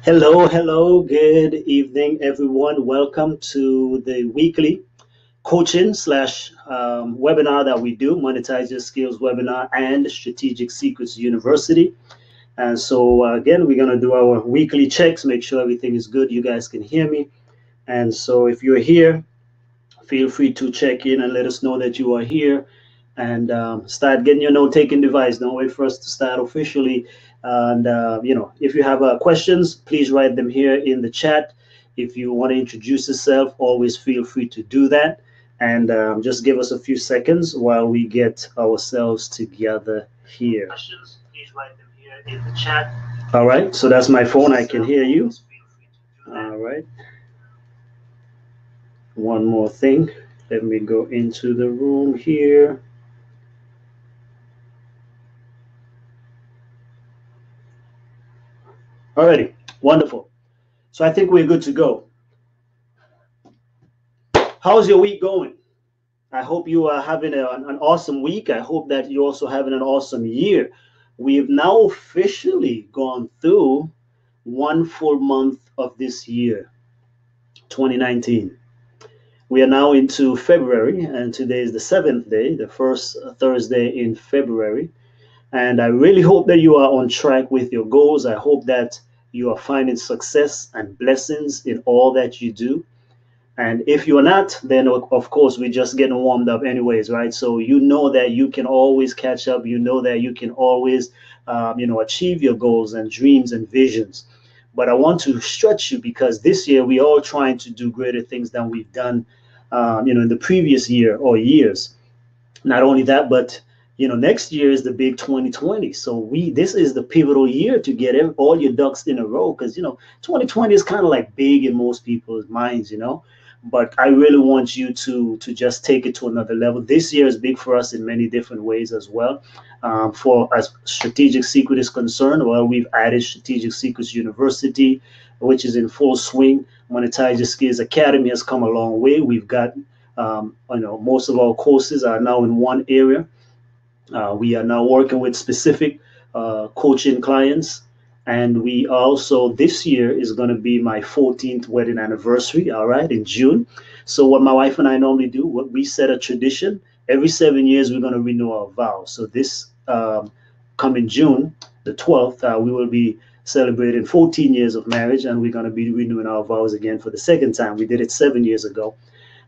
Hello, hello, good evening, everyone. Welcome to the weekly coaching slash webinar that we do, Monetize Your Skills webinar and Strategic Secrets University. And so, again, we're going to do our weekly checks, make sure everything is good. You guys can hear me. And so, if you're here, feel free to check in and let us know that you are here and start getting your note taking device. Don't wait for us to start officially. And, if you have questions, please write them here in the chat. If you want to introduce yourself, always feel free to do that. And just give us a few seconds while we get ourselves together here. Questions, please write them here in the chat. All right, so that's my phone. I can hear you. All right. One more thing. Let me go into the room here. Alrighty, wonderful. So I think we're good to go. How's your week going? I hope you are having an awesome week. I hope that you're also having an awesome year. We've now officially gone through one full month of this year, 2019. We are now into February, and today is the 7th day, the first Thursday in February. And I really hope that you are on track with your goals. I hope that you are finding success and blessings in all that you do. And if you're not, then of course we're just getting warmed up anyways, right? So you know that you can always catch up. You know that you can always, achieve your goals and dreams and visions. But I want to stretch you because this year we're all trying to do greater things than we've done, in the previous year or years. Not only that, but next year is the big 2020. So this is the pivotal year to get all your ducks in a row because 2020 is kind of like big in most people's minds. But I really want you to just take it to another level. This year is big for us in many different ways as well. For as Strategic Secret is concerned, well, we've added Strategic Secrets University, which is in full swing. Monetize Your Skills Academy has come a long way. We've got most of our courses are now in one area. We are now working with specific coaching clients. And we also, this year is going to be my 14th wedding anniversary, all right, in June. So, what my wife and I normally do, what we set a tradition every 7 years, we're going to renew our vows. So, this coming June, the 12th, we will be celebrating 14 years of marriage, and we're going to be renewing our vows again for the second time. We did it 7 years ago.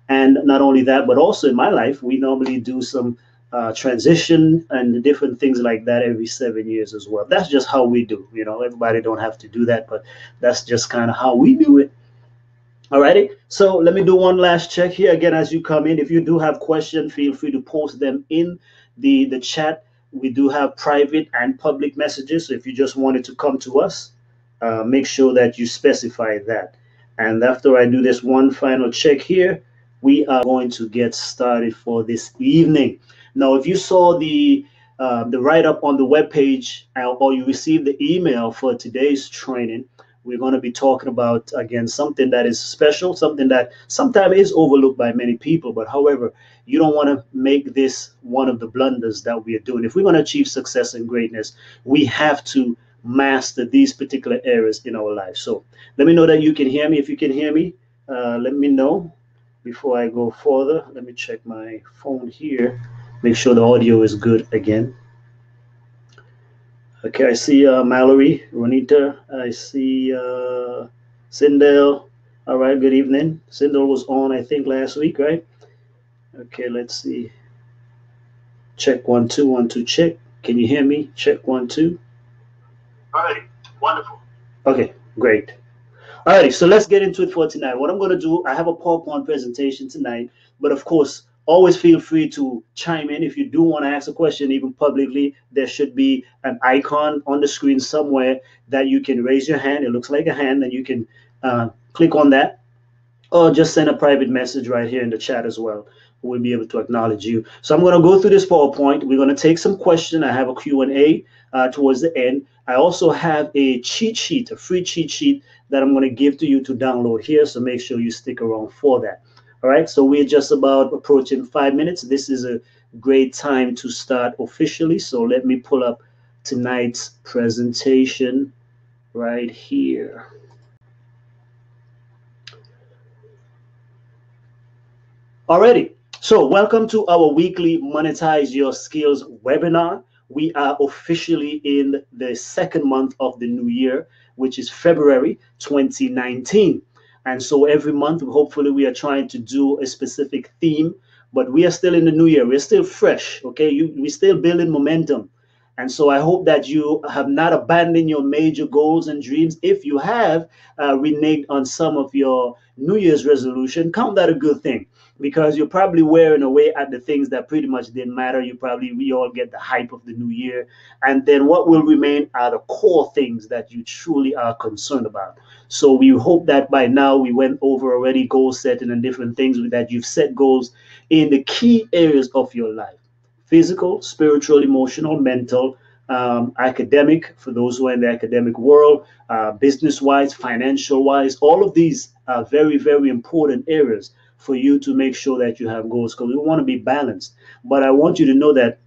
And not only that, but also in my life, we normally do some transition and different things like that every 7 years as well. That's just how we do. Everybody don't have to do that, but that's just kind of how we do it. Alrighty. So let me do one last check here again as you come in. If you do have questions, feel free to post them in the chat. We do have private and public messages. So if you just wanted to come to us, make sure that you specify that. And after I do this one final check here, we are going to get started for this evening. Now, if you saw the write-up on the webpage or you received the email for today's training, we're going to be talking about, again, something that is special, something that sometimes is overlooked by many people. But however, you don't want to make this one of the blunders that we are doing. If we're going to achieve success and greatness, we have to master these particular areas in our life. So let me know that you can hear me. If you can hear me, let me know. Before I go further, let me check my phone here, make sure the audio is good again. Okay, I see Mallory, Ronita, I see Sindel. All right, good evening. Sindel was on, I think, last week, right? Okay, let's see. Check 1 2 1 2 check. Can you hear me? Check 1 2. All right, wonderful. Okay, great. All right, so let's get into it for tonight. What I'm going to do, I have a PowerPoint presentation tonight, but of course, always feel free to chime in. If you do want to ask a question, even publicly, there should be an icon on the screen somewhere that you can raise your hand. It looks like a hand, and you can click on that, or just send a private message right here in the chat as well. We'll be able to acknowledge you. So I'm going to go through this PowerPoint. We're going to take some questions. I have a Q&A towards the end. I also have a cheat sheet, a free cheat sheet that I'm going to give to you to download here. So make sure you stick around for that. All right. So we're just about approaching 5 minutes. This is a great time to start officially. So let me pull up tonight's presentation. right here. Alrighty. So, welcome to our weekly Monetize Your Skills webinar. We are officially in the second month of the new year, which is February 2019. And so, every month, hopefully, we are trying to do a specific theme, but we are still in the new year. We're still fresh, okay? We're still building momentum. And so I hope that you have not abandoned your major goals and dreams. If you have reneged on some of your New Year's resolution, count that a good thing because you're probably wearing away at the things that pretty much didn't matter. We all get the hype of the new year. And then what will remain are the core things that you truly are concerned about. So we hope that by now we went over already goal setting and different things that you've set goals in the key areas of your life: physical, spiritual, emotional, mental, academic, for those who are in the academic world, business wise, financial wise. All of these are very, very important areas for you to make sure that you have goals because we want to be balanced. But I want you to know that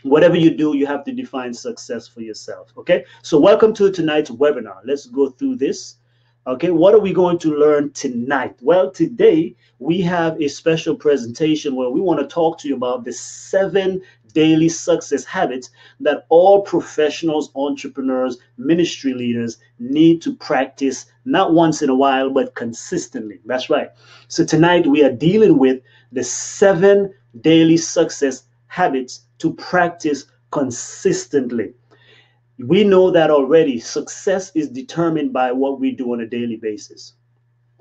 whatever you do, you have to define success for yourself. Okay. So, welcome to tonight's webinar. Let's go through this. Okay. What are we going to learn tonight? Well, today we have a special presentation where we want to talk to you about the 7 daily success habits that all professionals, entrepreneurs, ministry leaders need to practice not once in a while, but consistently. That's right. So, tonight we are dealing with the 7 daily success habits to practice consistently. We know that already success is determined by what we do on a daily basis.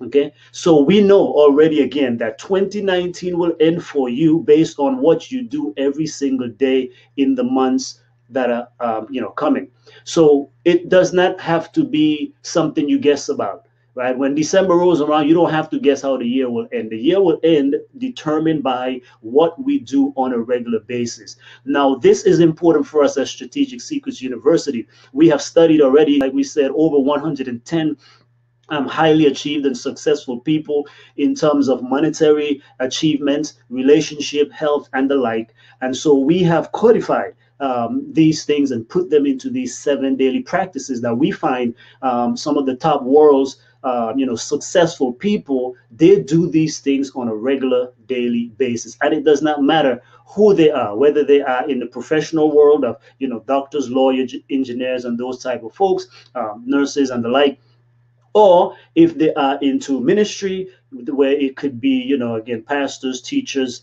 Okay, so we know already again that 2019 will end for you based on what you do every single day in the months that are coming. So it does not have to be something you guess about, right? When December rolls around, you don't have to guess how the year will end. The year will end determined by what we do on a regular basis. Now, this is important for us at Strategic Secrets University. We have studied already, like we said, over 110 highly achieved and successful people in terms of monetary achievements, relationship, health, and the like. And so we have codified these things and put them into these 7 daily practices that we find some of the top world's successful people. They do these things on a regular daily basis, and it does not matter who they are, whether they are in the professional world of doctors, lawyers, engineers, and those type of folks, nurses, and the like, or if they are into ministry, where it could be, again, pastors, teachers,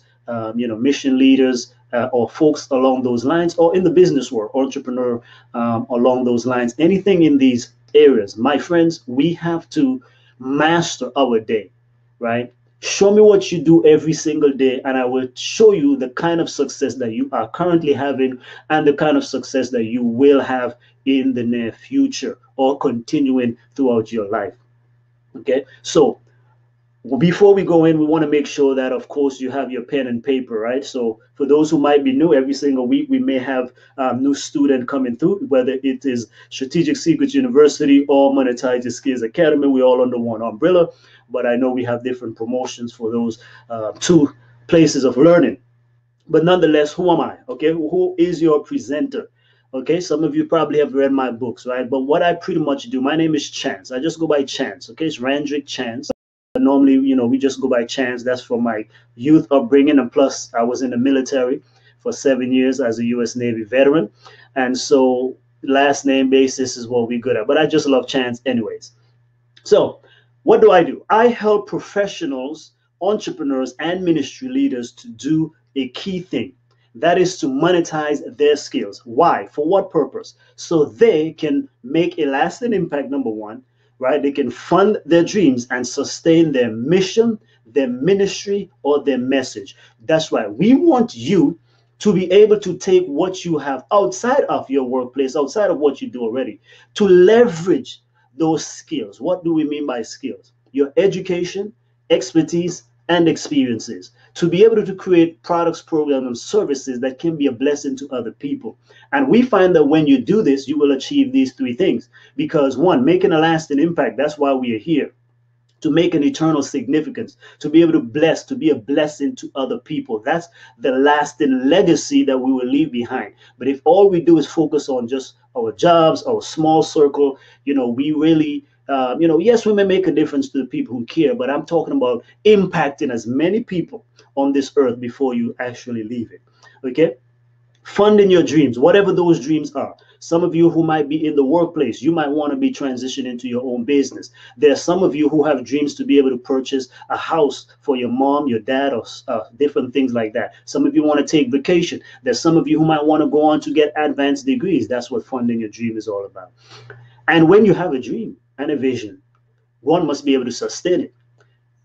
mission leaders, or folks along those lines, or in the business world, entrepreneur, along those lines, anything in these areas. My friends, we have to master our day, right? Show me what you do every single day, and I will show you the kind of success that you are currently having and the kind of success that you will have in the near future or continuing throughout your life. Okay, so before we go in, we want to make sure that, of course, you have your pen and paper, right? So for those who might be new, every single week we may have new student coming through, whether it is Strategic Secrets University or Monetize Your Skills Academy. We're all under one umbrella, but I know we have different promotions for those 2 places of learning. But nonetheless, who am I? Okay, who is your presenter? Okay, some of you probably have read my books, right? But what I pretty much do, my name is Chance. I just go by Chance. Okay, it's Randrick Chance. Normally, we just go by Chance. That's from my youth upbringing, and plus, I was in the military for 7 years as a U.S. Navy veteran, and so last name basis is what we're good at. But I just love Chance, anyways. So, what do? I help professionals, entrepreneurs, and ministry leaders to do a key thing. That is to monetize their skills. Why? For what purpose? So they can make a lasting impact, number one, right? They can fund their dreams and sustain their mission, their ministry, or their message. That's right. We want you to be able to take what you have outside of your workplace, outside of what you do already, to leverage those skills. What do we mean by skills? Your education, expertise, and experiences to be able to create products, programs, and services that can be a blessing to other people. And we find that when you do this, you will achieve these 3 things. Because one, making a lasting impact, that's why we are here. to make an eternal significance, to be able to bless, to be a blessing to other people. That's the lasting legacy that we will leave behind. But if all we do is focus on just our jobs, our small circle, we really, yes, we may make a difference to the people who care, but I'm talking about impacting as many people on this earth before you actually leave it. Okay? Funding your dreams, whatever those dreams are. Some of you who might be in the workplace, you might want to be transitioning into your own business. There are some of you who have dreams to be able to purchase a house for your mom, your dad, or different things like that. Some of you want to take vacation. There's some of you who might want to go on to get advanced degrees. That's what funding your dream is all about. And when you have a dream and a vision, one must be able to sustain it.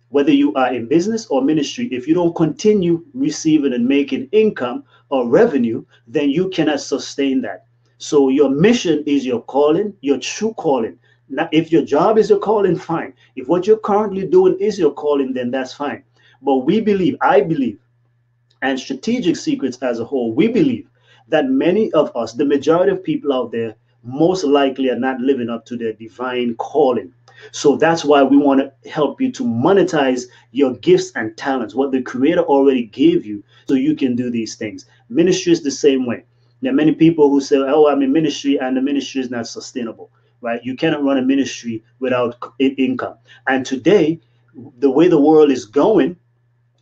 Whether you are in business or ministry, if you don't continue receiving and making income or revenue, then you cannot sustain that. So your mission is your calling, your true calling. Now, if your job is your calling, fine. If what you're currently doing is your calling, then that's fine. But we believe, I believe, and Strategic Secrets as a whole, we believe that many of us, the majority of people out there, most likely are not living up to their divine calling. So that's why we want to help you to monetize your gifts and talents, what the Creator already gave you, so you can do these things. Ministry is the same way. There are many people who say, oh, I'm in ministry and the ministry is not sustainable, right? You cannot run a ministry without income. And today, the way the world is going,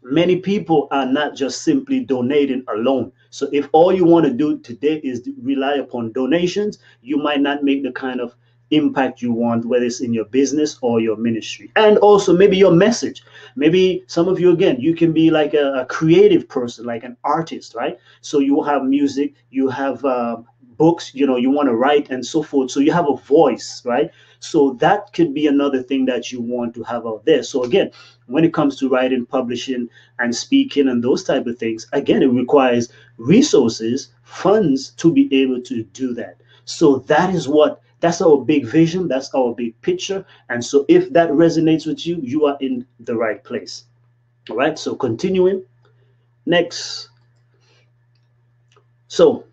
many people are not just simply donating alone. So if all you want to do today is rely upon donations, you might not make the kind of impact you want, whether it's in your business or your ministry. And also maybe your message. Maybe some of you, again, you can be like a creative person, like an artist, right? So you have music, you have books, you want to write and so forth. So you have a voice, right? So that could be another thing that you want to have out there. So again, when it comes to writing, publishing, and speaking and those type of things, again, it requires resources, funds to be able to do that. So that's our big vision, that's our big picture. And so if that resonates with you, you are in the right place. All right, so continuing. Next. So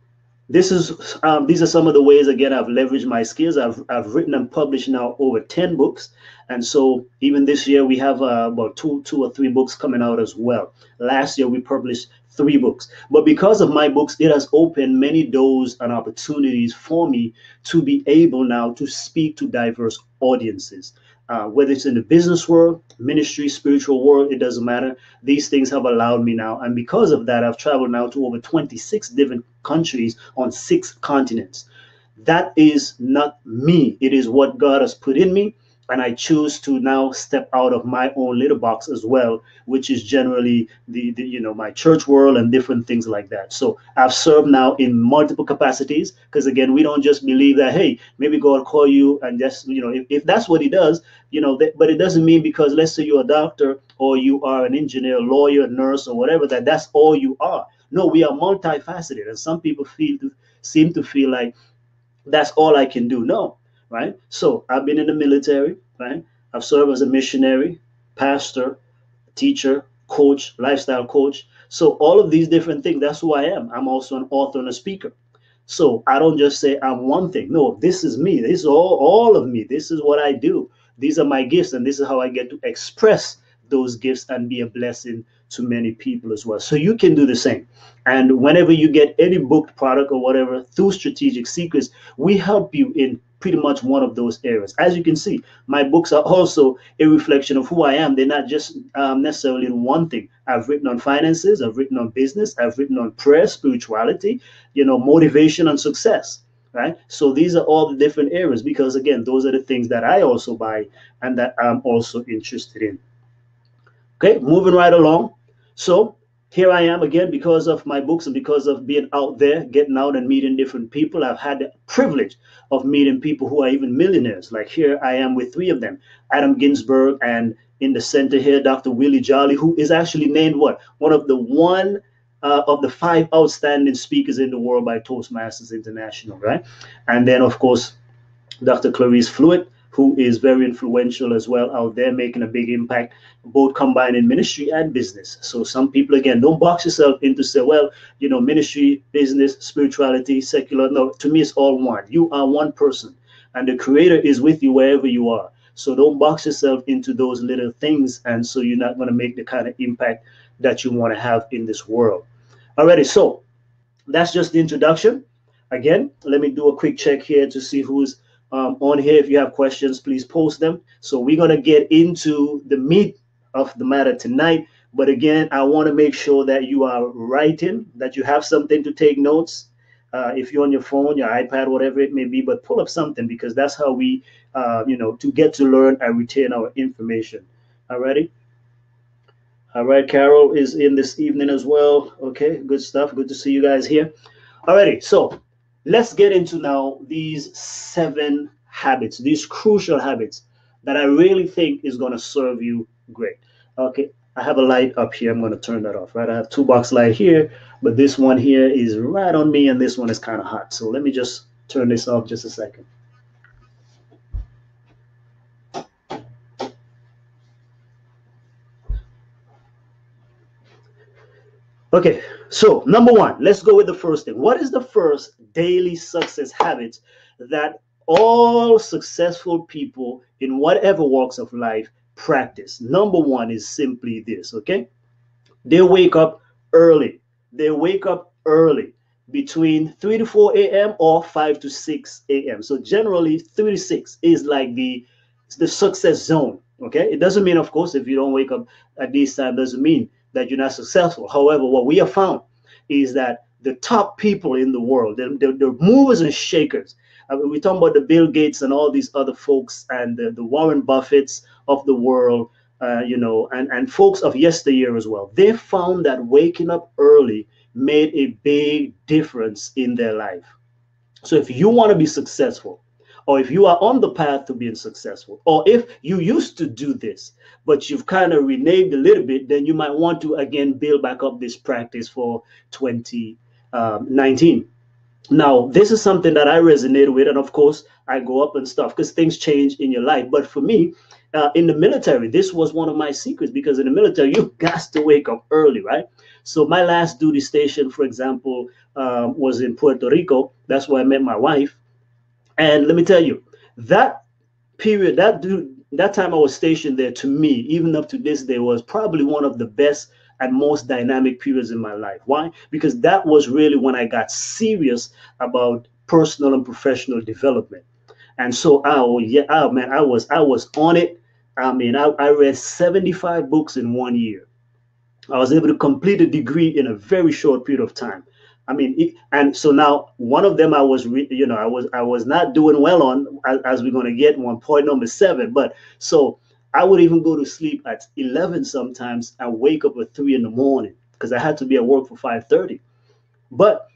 these are some of the ways, again, I've leveraged my skills. I've written and published now over 10 books. And so even this year we have about two or three books coming out as well. Last year we published 3 books. But because of my books, it has opened many doors and opportunities for me to be able now to speak to diverse audiences. Whether it's in the business world, ministry, spiritual world, it doesn't matter. These things have allowed me now. And because of that, I've traveled now to over 26 different countries on 6 continents. That is not me. It is what God has put in me. And I choose to now step out of my own little box as well, which is generally the my church world and different things like that. So I've served now in multiple capacities, because again, we don't just believe that, hey, maybe God call you and just, if that's what he does, but it doesn't mean because let's say you're a doctor or you are an engineer, lawyer, nurse, or whatever, that's all you are. No, we are multifaceted. And some people seem to feel like that's all I can do. No, right? So I've been in the military, right? I've served as a missionary, pastor, teacher, coach, lifestyle coach. So all of these different things, that's who I am. I'm also an author and a speaker. So I don't just say I'm one thing. No, this is me. This is all of me. This is what I do. These are my gifts, and this is how I get to express those gifts and be a blessing to many people as well. So you can do the same. And whenever you get any booked product or whatever through Strategic Secrets, we help you in pretty much one of those areas. As you can see, my books are also a reflection of who I am. They're not just necessarily in one thing. I've written on finances, I've written on business, I've written on prayer, spirituality, motivation and success, right? So these are all the different areas, because again, those are the things that I also buy and that I'm also interested in. Okay, moving right along. So here I am again, because of my books and because of being out there, getting out and meeting different people. I've had the privilege of meeting people who are even millionaires. Like here I am with 3 of them, Adam Ginsberg, and in the center here, Dr. Willie Jolly, who is actually named one of the 5 outstanding speakers in the world by Toastmasters International, right? And then of course, Dr. Clarice Fluid, who is very influential as well out there, making a big impact, both combining ministry and business. So some people, again, don't box yourself into say, well, ministry, business, spirituality, secular. No, to me, it's all one. You are one person, and the Creator is with you wherever you are. So don't box yourself into those little things, and so you're not going to make the kind of impact that you want to have in this world. Alrighty, so that's just the introduction. Again, let me do a quick check here to see who's on here. If you have questions, please post them. So we're going to get into the meat of the matter tonight. But again, I want to make sure that you are writing, that you have something to take notes. If you're on your phone, your iPad, whatever it may be, but pull up something, because that's how we, to get to learn and retain our information. Alrighty. All right, Carol is in this evening as well. Okay, good stuff. Good to see you guys here. Alrighty, so let's get into now these 7 habits, these crucial habits that I really think is going to serve you great. Okay, I have a light up here. I'm going to turn that off, right? I have 2 box light here, but this one here is right on me, and this one is kind of hot. So let me just turn this off just a second. Okay, so number 1, let's go with the first thing. What is the first daily success habit that all successful people in whatever walks of life practice? Number 1 is simply this, okay? They wake up early. They wake up early, between 3 to 4 a.m. or 5 to 6 a.m. So generally 3 to 6 is like the success zone. Okay, it doesn't mean, of course, if you don't wake up at this time, doesn't mean that you're not successful. However, what we have found is that the top people in the world, the movers and shakers, we're talking about the Bill Gates and all these other folks, and the Warren Buffetts of the world, and folks of yesteryear as well. They found that waking up early made a big difference in their life. So if you want to be successful, or if you are on the path to being successful, or if you used to do this, but you've kind of reneged a little bit, then you might want to again build back up this practice for 2019. Now, this is something that I resonate with, and of course, I go up and stuff because things change in your life. But for me, in the military, this was one of my secrets, because in the military, you got to wake up early, right? So my last duty station, for example, was in Puerto Rico. That's where I met my wife. And let me tell you, that period, that time I was stationed there, to me, even up to this day, was probably one of the best and most dynamic periods in my life. Why? Because that was really when I got serious about personal and professional development. And so, man, I was on it. I mean, I read 75 books in 1 year. I was able to complete a degree in a very short period of time. I mean, and so now one of them I was, I was not doing well on, as we're going to get one, point number 7. But so I would even go to sleep at 11 sometimes and wake up at 3 in the morning, because I had to be at work for 5:30. But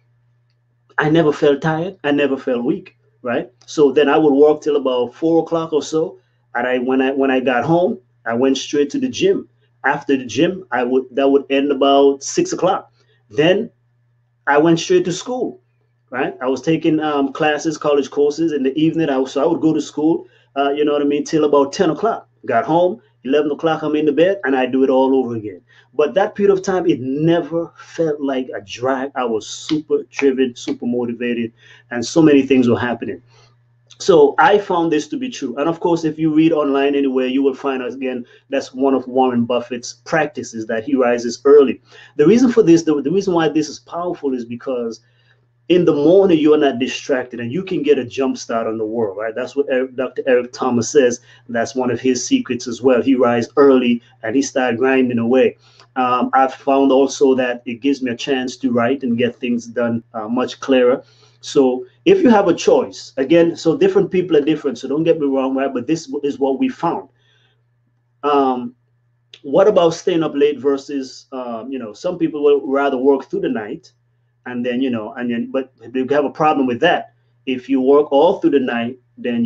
I never felt tired. I never felt weak, right? So then I would work till about 4 o'clock or so. And when I got home, I went straight to the gym. After the gym, that would end about 6 o'clock. Then I went straight to school, right? I was taking classes, college courses in the evening. So I would go to school, you know what I mean, till about 10 o'clock. Got home, 11 o'clock, I'm in the bed, and I do it all over again. But that period of time, it never felt like a drag. I was super driven, super motivated, and so many things were happening. So I found this to be true. And of course, if you read online anywhere, you will find, again, that's one of Warren Buffett's practices, that he rises early. The reason for this, the reason why this is powerful, is because in the morning you're not distracted, and you can get a jump start on the world, right? That's what Dr. Eric Thomas says. That's one of his secrets as well. He rises early and he started grinding away. I've found also that it gives me a chance to write and get things done much clearer. So if you have a choice, again, so different people are different, so don't get me wrong, right? But this is what we found. What about staying up late versus, some people will rather work through the night, and then, but you have a problem with that. If you work all through the night, then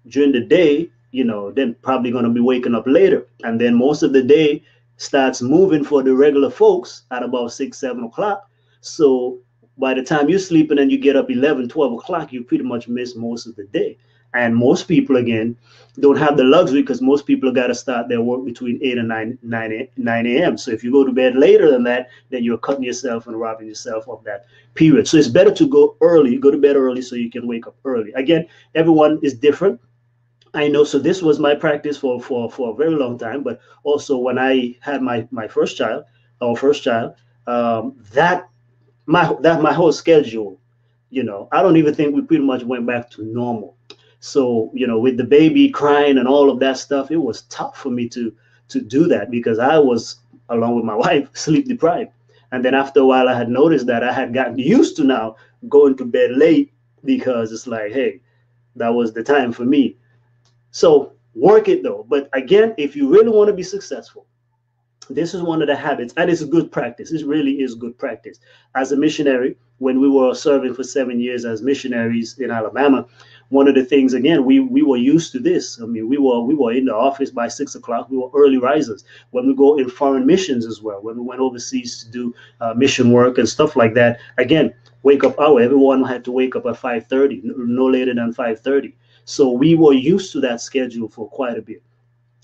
during the day, then probably going to be waking up later. And then most of the day starts moving for the regular folks at about 6, 7 o'clock. So by the time you're sleeping and you get up 11, 12 o'clock, you pretty much miss most of the day. And most people, again, don't have the luxury, because most people got to start their work between 8 and 9 a.m. So if you go to bed later than that, then you're cutting yourself and robbing yourself of that period. So it's better to go to bed early, so you can wake up early. Again, everyone is different. I know. So this was my practice for a very long time. But also when I had my first child, our first child, that my whole schedule, I don't even think we pretty much went back to normal. So with the baby crying and all of that stuff, it was tough for me to do that because I was, along with my wife, sleep deprived. And then after a while, I had noticed that I had gotten used to now going to bed late because it's like, hey, that was the time for me. So work it though. But again, if you really want to be successful, this is one of the habits, and it's a good practice. It really is good practice. As a missionary, when we were serving for 7 years as missionaries in Alabama, one of the things, again, we were used to this. I mean, we were in the office by 6 o'clock. We were early risers. When we go in foreign missions as well, when we went overseas to do mission work and stuff like that, again, wake up hour. Everyone had to wake up at 5:30, no later than 5:30. So we were used to that schedule for quite a bit.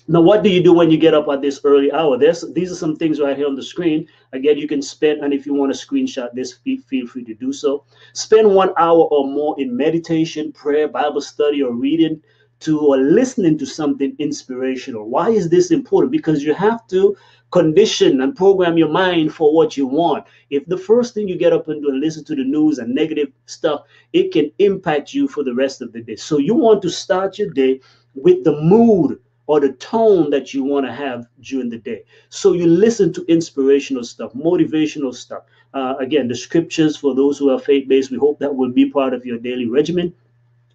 Now, what do you do when you get up at this early hour? These are some things right here on the screen. Again, you can spend, and if you want to screenshot this, feel free to do so. Spend 1 hour or more in meditation, prayer, Bible study, or reading or listening to something inspirational. Why is this important? Because you have to condition and program your mind for what you want. If the first thing you get up and do and listen to the news and negative stuff, it can impact you for the rest of the day. So you want to start your day with the mood or the tone that you want to have during the day. So you listen to inspirational stuff, motivational stuff. Again, the scriptures for those who are faith based, we hope that will be part of your daily regimen.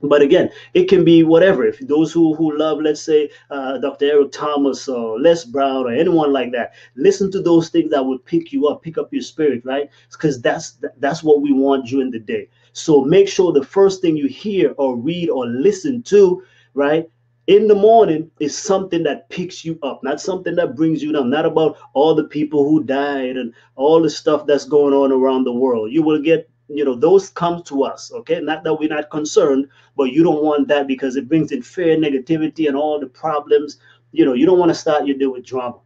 But again, it can be whatever. If those who love, let's say, Dr. Eric Thomas or Les Brown or anyone like that, listen to those things that would pick up your spirit, right? Because that's what we want during the day. So make sure the first thing you hear or read or listen to, right, in the morning is something that picks you up, not something that brings you down, not about all the people who died and all the stuff that's going on around the world. You will get, those come to us, okay? Not that we're not concerned, but you don't want that because it brings in fear, negativity, and all the problems. You don't want to start your day with drama.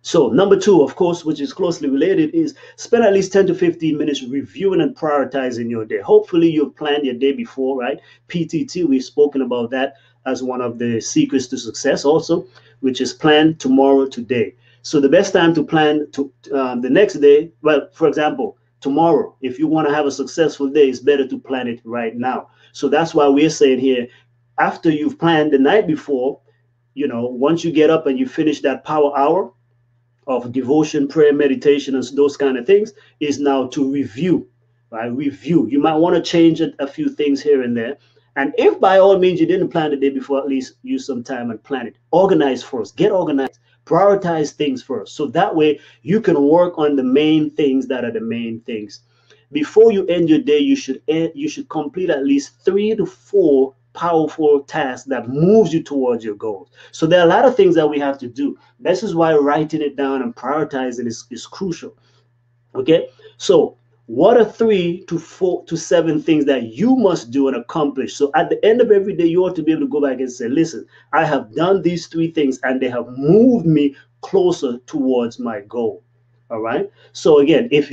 So number two, of course, which is closely related, is spend at least 10 to 15 minutes reviewing and prioritizing your day. Hopefully you've planned your day before, right? PTT, we've spoken about that as one of the secrets to success also, which is plan tomorrow, today. So the best time to plan to the next day, well, for example, tomorrow, if you want to have a successful day, it's better to plan it right now. So that's why we're saying here, after you've planned the night before, once you get up and you finish that power hour, of devotion, prayer, meditation, and those kind of things is now to review, right? Review. You might want to change a few things here and there. And if by all means you didn't plan the day before, at least use some time and plan it. Organize first. Get organized. Prioritize things first. So that way you can work on the main things that are the main things. Before you end your day, you should complete at least 3 to 4 powerful tasks that moves you towards your goals. So there are a lot of things that we have to do. This is why writing it down and prioritizing is crucial. Okay, so what are 3 to 4 to 7 things that you must do and accomplish? So at the end of every day, you ought to be able to go back and say, listen, I have done these 3 things and they have moved me closer towards my goal. All right. So again, if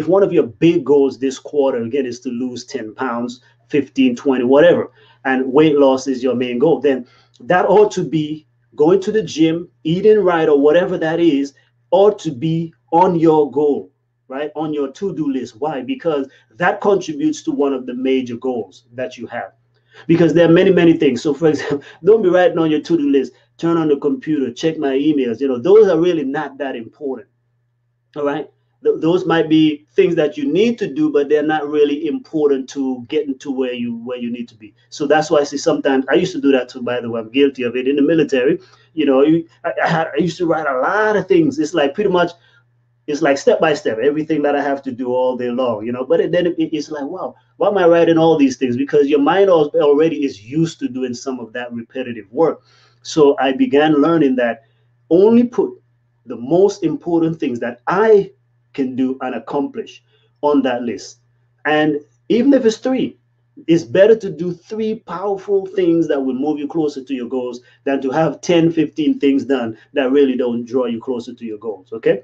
one of your big goals this quarter again is to lose 10 pounds, 15, 20, whatever, and weight loss is your main goal, then that ought to be going to the gym, eating right, or whatever that is, ought to be on your goal, right? On your to-do list. Why? Because that contributes to one of the major goals that you have. Because there are many, many things. So for example, don't be writing on your to-do list, turn on the computer, check my emails. Those are really not that important. All right. Those might be things that you need to do, but they're not really important to getting to where you need to be. So that's why I see sometimes I used to do that too. By the way, I'm guilty of it in the military. I used to write a lot of things. It's like pretty much it's like step by step, everything that I have to do all day long. But then it's like, wow, why am I writing all these things? Because your mind already is used to doing some of that repetitive work. So I began learning that only put the most important things that I can do and accomplish on that list. And even if it's 3, it's better to do 3 powerful things that will move you closer to your goals than to have 10, 15 things done that really don't draw you closer to your goals. Okay.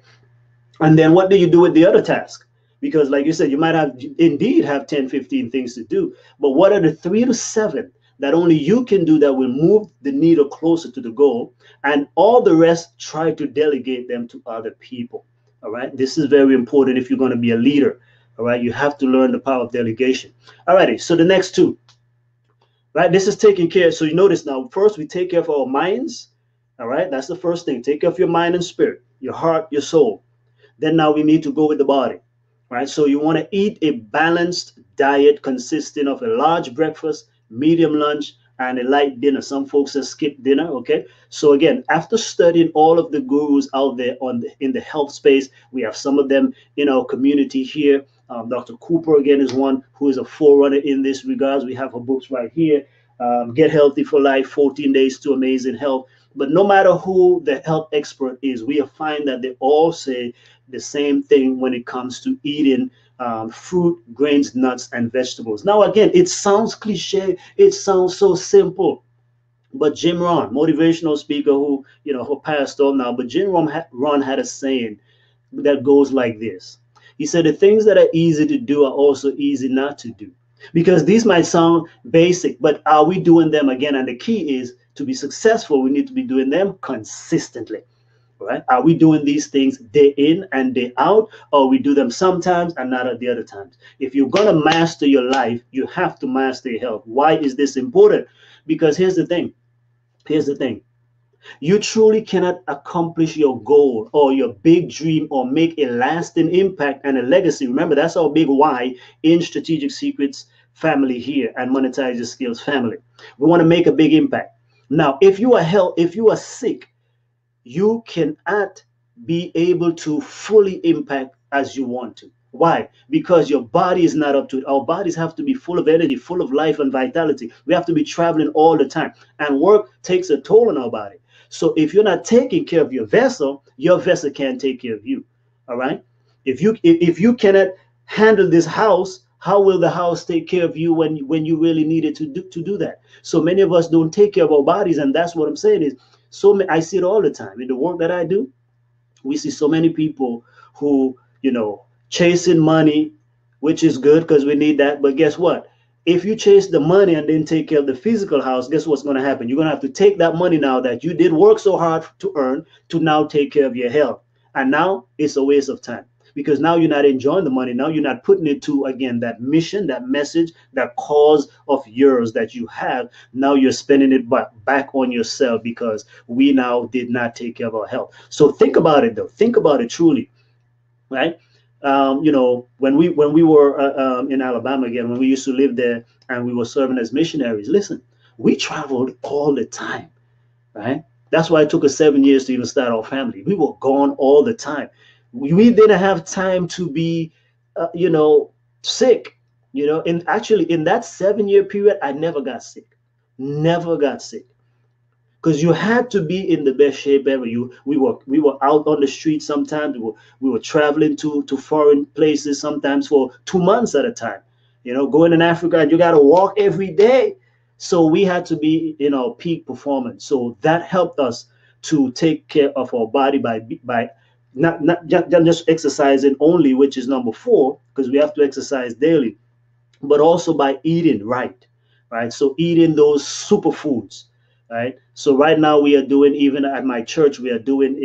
And then what do you do with the other task? Because like you said, you might have indeed have 10, 15 things to do, but what are the 3 to 7 that only you can do that will move the needle closer to the goal, and all the rest try to delegate them to other people. All right, this is very important if you're going to be a leader. All right, you have to learn the power of delegation. All righty, so the next two, right? This is taking care. So you notice now, first we take care of our minds. All right, that's the first thing. Take care of your mind and spirit, your heart, your soul. Then now we need to go with the body, right? So you want to eat a balanced diet consisting of a large breakfast, medium lunch, and a light dinner. Some folks have skipped dinner. Okay. So again, after studying all of the gurus out there in the health space, we have some of them in our community here. Dr. Cooper again is one who is a forerunner in this regards. We have her books right here. Get Healthy for Life, 14 Days to Amazing Health. But no matter who the health expert is, we find that they all say the same thing when it comes to eating fruit, grains, nuts, and vegetables. Now, again, it sounds cliche, it sounds so simple. But Jim Rohn, motivational speaker who passed on now, but Rohn had a saying that goes like this. He said, the things that are easy to do are also easy not to do. Because these might sound basic, but are we doing them again? And the key is to be successful, we need to be doing them consistently. Right? Are we doing these things day in and day out, or we do them sometimes and not at the other times? If you're going to master your life, you have to master your health. Why is this important? Because here's the thing. Here's the thing. You truly cannot accomplish your goal or your big dream or make a lasting impact and a legacy. Remember, that's our big why in Strategic Secrets family here and Monetize Your Skills family. We want to make a big impact. Now, if you are sick, you cannot be able to fully impact as you want to. Why? Because your body is not up to it. Our bodies have to be full of energy, full of life and vitality. We have to be traveling all the time. And work takes a toll on our body. So if you're not taking care of your vessel can't take care of you. All right. If you cannot handle this house, how will the house take care of you when you really needed to do that? So many of us don't take care of our bodies, and that's what I'm saying is I see it all the time in the work that I do. We see so many people who chasing money, which is good because we need that. But guess what? If you chase the money and then take care of the physical house, guess what's going to happen? You're going to have to take that money now that you did work so hard to earn to now take care of your health. And now it's a waste of time because now you're not enjoying the money. Now you're not putting it to, again, that mission, that message, that cause of yours that you have. Now you're spending it back on yourself because we now did not take care of our health. So think about it, though. Think about it truly, right? When we were in Alabama again, when we used to live there and we were serving as missionaries, listen, we traveled all the time, right? That's why it took us 7 years to even start our family. We were gone all the time. We didn't have time to be, sick. And actually, in that 7 year period, I never got sick. Never got sick because you had to be in the best shape ever. We were out on the street sometimes. We were traveling to foreign places sometimes for 2 months at a time. Going in Africa and you got to walk every day. So we had to be in our peak performance. So that helped us to take care of our body by not just exercising only, which is number 4, because we have to exercise daily, but also by eating right, right? So eating those superfoods, right? So right now we are doing, even at my church, we are doing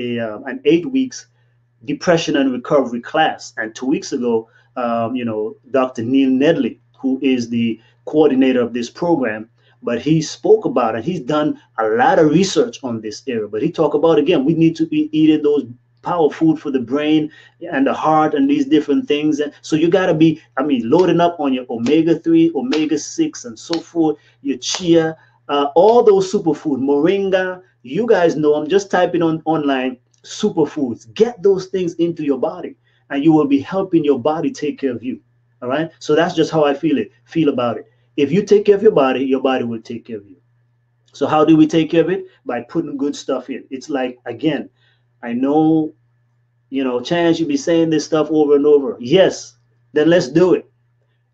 an 8 weeks depression and recovery class. And 2 weeks ago, Dr. Neil Nedley, who is the coordinator of this program, but he spoke about it. He's done a lot of research on this area, but he talked about, again, we need to be eating those power food for the brain and the heart and these different things. And so you got to be, loading up on your omega-3, omega-6 and so forth, your chia, all those superfood, moringa. You guys know, I'm just typing on online superfoods. Get those things into your body and you will be helping your body take care of you. All right. So that's just how I feel about it. If you take care of your body will take care of you. So how do we take care of it? By putting good stuff in. It's like, again, I know, Chance, you be saying this stuff over and over. Yes, then let's do it.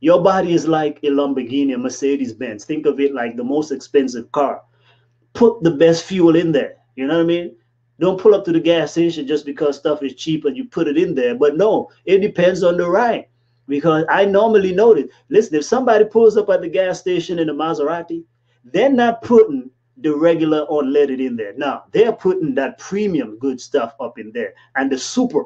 Your body is like a Lamborghini, a Mercedes Benz. Think of it like the most expensive car. Put the best fuel in there. You know what I mean? Don't pull up to the gas station just because stuff is cheap and you put it in there. But no, it depends on the ride. Because I normally notice, listen, if somebody pulls up at the gas station in a Maserati, They're not putting the regular unleaded in there. Now they're putting that premium good stuff up in there and the super.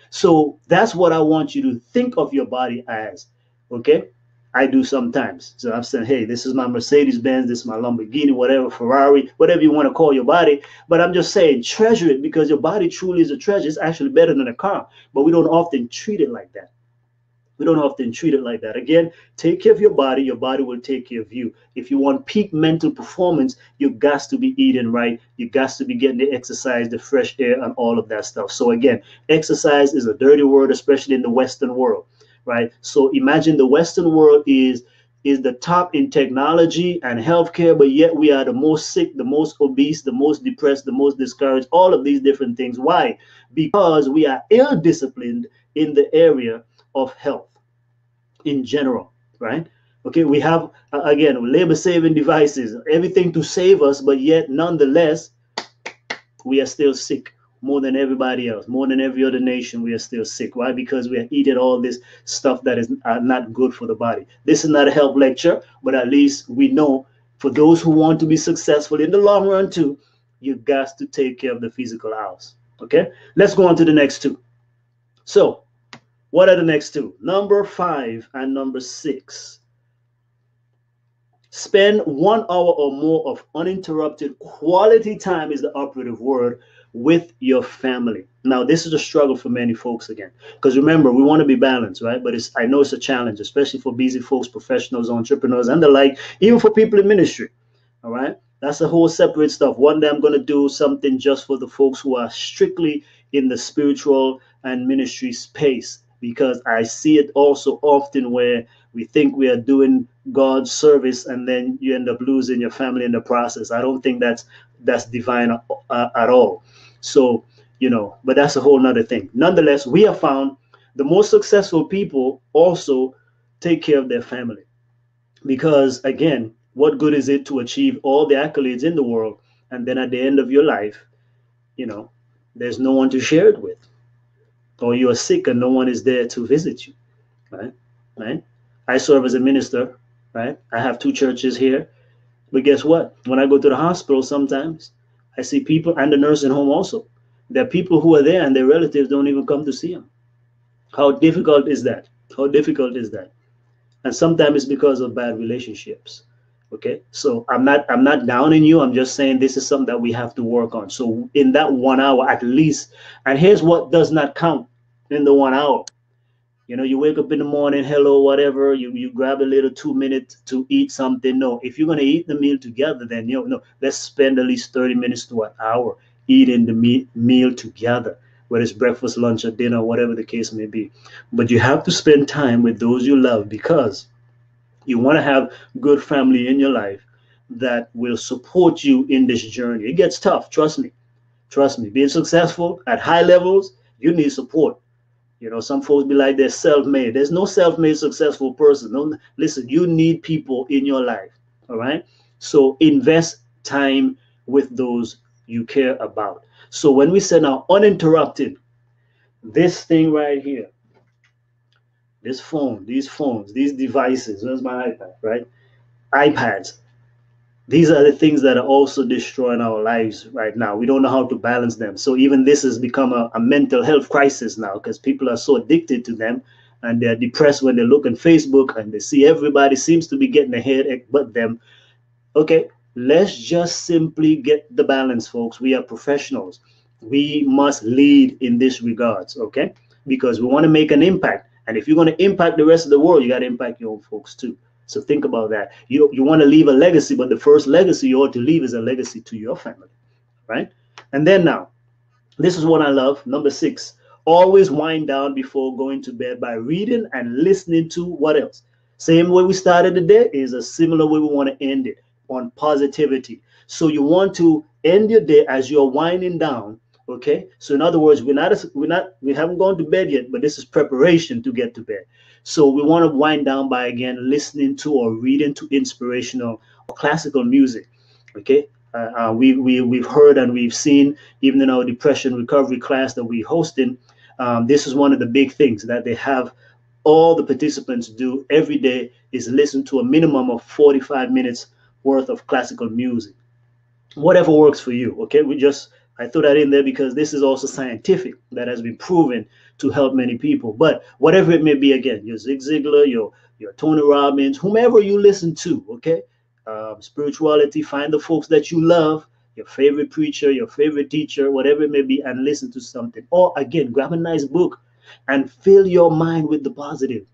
So that's what I want you to think of your body as. Okay. I do sometimes. So I'm saying, hey, this is my Mercedes Benz, this is my Lamborghini, whatever, Ferrari, whatever you want to call your body. But I'm just saying, treasure it because your body truly is a treasure. It's actually better than a car, but we don't often treat it like that. We don't often treat it like that. Again, take care of your body will take care of you. If you want peak mental performance, you got to be eating right. You got to be getting the exercise, the fresh air, and all of that stuff. So again, exercise is a dirty word, especially in the Western world, right? So imagine the Western world is the top in technology and healthcare, but yet we are the most sick, the most obese, the most depressed, the most discouraged, all of these different things. Why? Because we are ill disciplined in the area of health in general, right? Okay, we have again labor saving devices, everything to save us, but yet nonetheless we are still sick more than everybody else, more than every other nation. We are still sick. Why? Because we are eating all this stuff that is not good for the body. This is not a health lecture, but at least we know for those who want to be successful in the long run too, you got to take care of the physical house. Okay, let's go on to the next two. So what are the next two? Number 5 and number 6. Spend 1 hour or more of uninterrupted quality time is the operative word with your family. Now, this is a struggle for many folks again, because remember, we want to be balanced, right? But I know it's a challenge, especially for busy folks, professionals, entrepreneurs, and the like, even for people in ministry. All right. That's a whole separate stuff. One day I'm going to do something just for the folks who are strictly in the spiritual and ministry space, because I see it also often where we think we are doing God's service and then you end up losing your family in the process. I don't think that's divine at all. So, but that's a whole nother thing. Nonetheless, we have found the most successful people also take care of their family. Because again, what good is it to achieve all the accolades in the world and then at the end of your life, you know, there's no one to share it with, or you are sick and no one is there to visit you, right? Right? I serve as a minister, right? I have 2 churches here, but guess what? When I go to the hospital, sometimes I see people, and the nursing home also. There are people who are there and their relatives don't even come to see them. How difficult is that? How difficult is that? And sometimes it's because of bad relationships. Okay, so I'm not downing you. I'm just saying this is something that we have to work on. So in that 1 hour at least, and here's what does not count in the 1 hour. You wake up in the morning, hello, whatever, you grab a little 2 minutes to eat something. No, if you're gonna eat the meal together, then no, let's spend at least 30 minutes to an hour eating the meal together, whether it's breakfast, lunch, or dinner, whatever the case may be. But you have to spend time with those you love, because you want to have good family in your life that will support you in this journey. It gets tough, trust me. Trust me. Being successful at high levels, you need support. Some folks be like they're self-made. There's no self-made successful person. No, listen, you need people in your life. All right. So invest time with those you care about. So when we say now uninterrupted, this thing right here, this phone, these phones, these devices, there's my iPad, right? iPads. These are the things that are also destroying our lives right now. We don't know how to balance them. So even this has become a mental health crisis now, because people are so addicted to them and they're depressed when they look on Facebook and they see everybody seems to be getting ahead but them. Okay, let's just simply get the balance, folks. We are professionals. We must lead in this regards, okay? Because we want to make an impact. And if you're going to impact the rest of the world, you got to impact your own folks too. So think about that. You want to leave a legacy, but the first legacy you ought to leave is a legacy to your family, right? And then now, this is what I love. Number 6, always wind down before going to bed by reading and listening to what else? Same way we started the day is a similar way we want to end it, on positivity. So you want to end your day as you're winding down. Okay. So in other words, we haven't gone to bed yet, but this is preparation to get to bed. So we want to wind down by again listening to or reading to inspirational or classical music. Okay. We've heard and we've seen, even in our depression recovery class that we hosting, this is one of the big things that they have all the participants do every day is listen to a minimum of 45 minutes worth of classical music, whatever works for you. Okay, I threw that in there because this is also scientific, that has been proven to help many people. But whatever it may be, again, your Zig Ziglar, your Tony Robbins, whomever you listen to, okay, spirituality, find the folks that you love, your favorite preacher, your favorite teacher, whatever it may be, and listen to something. Or again, grab a nice book and fill your mind with the positive,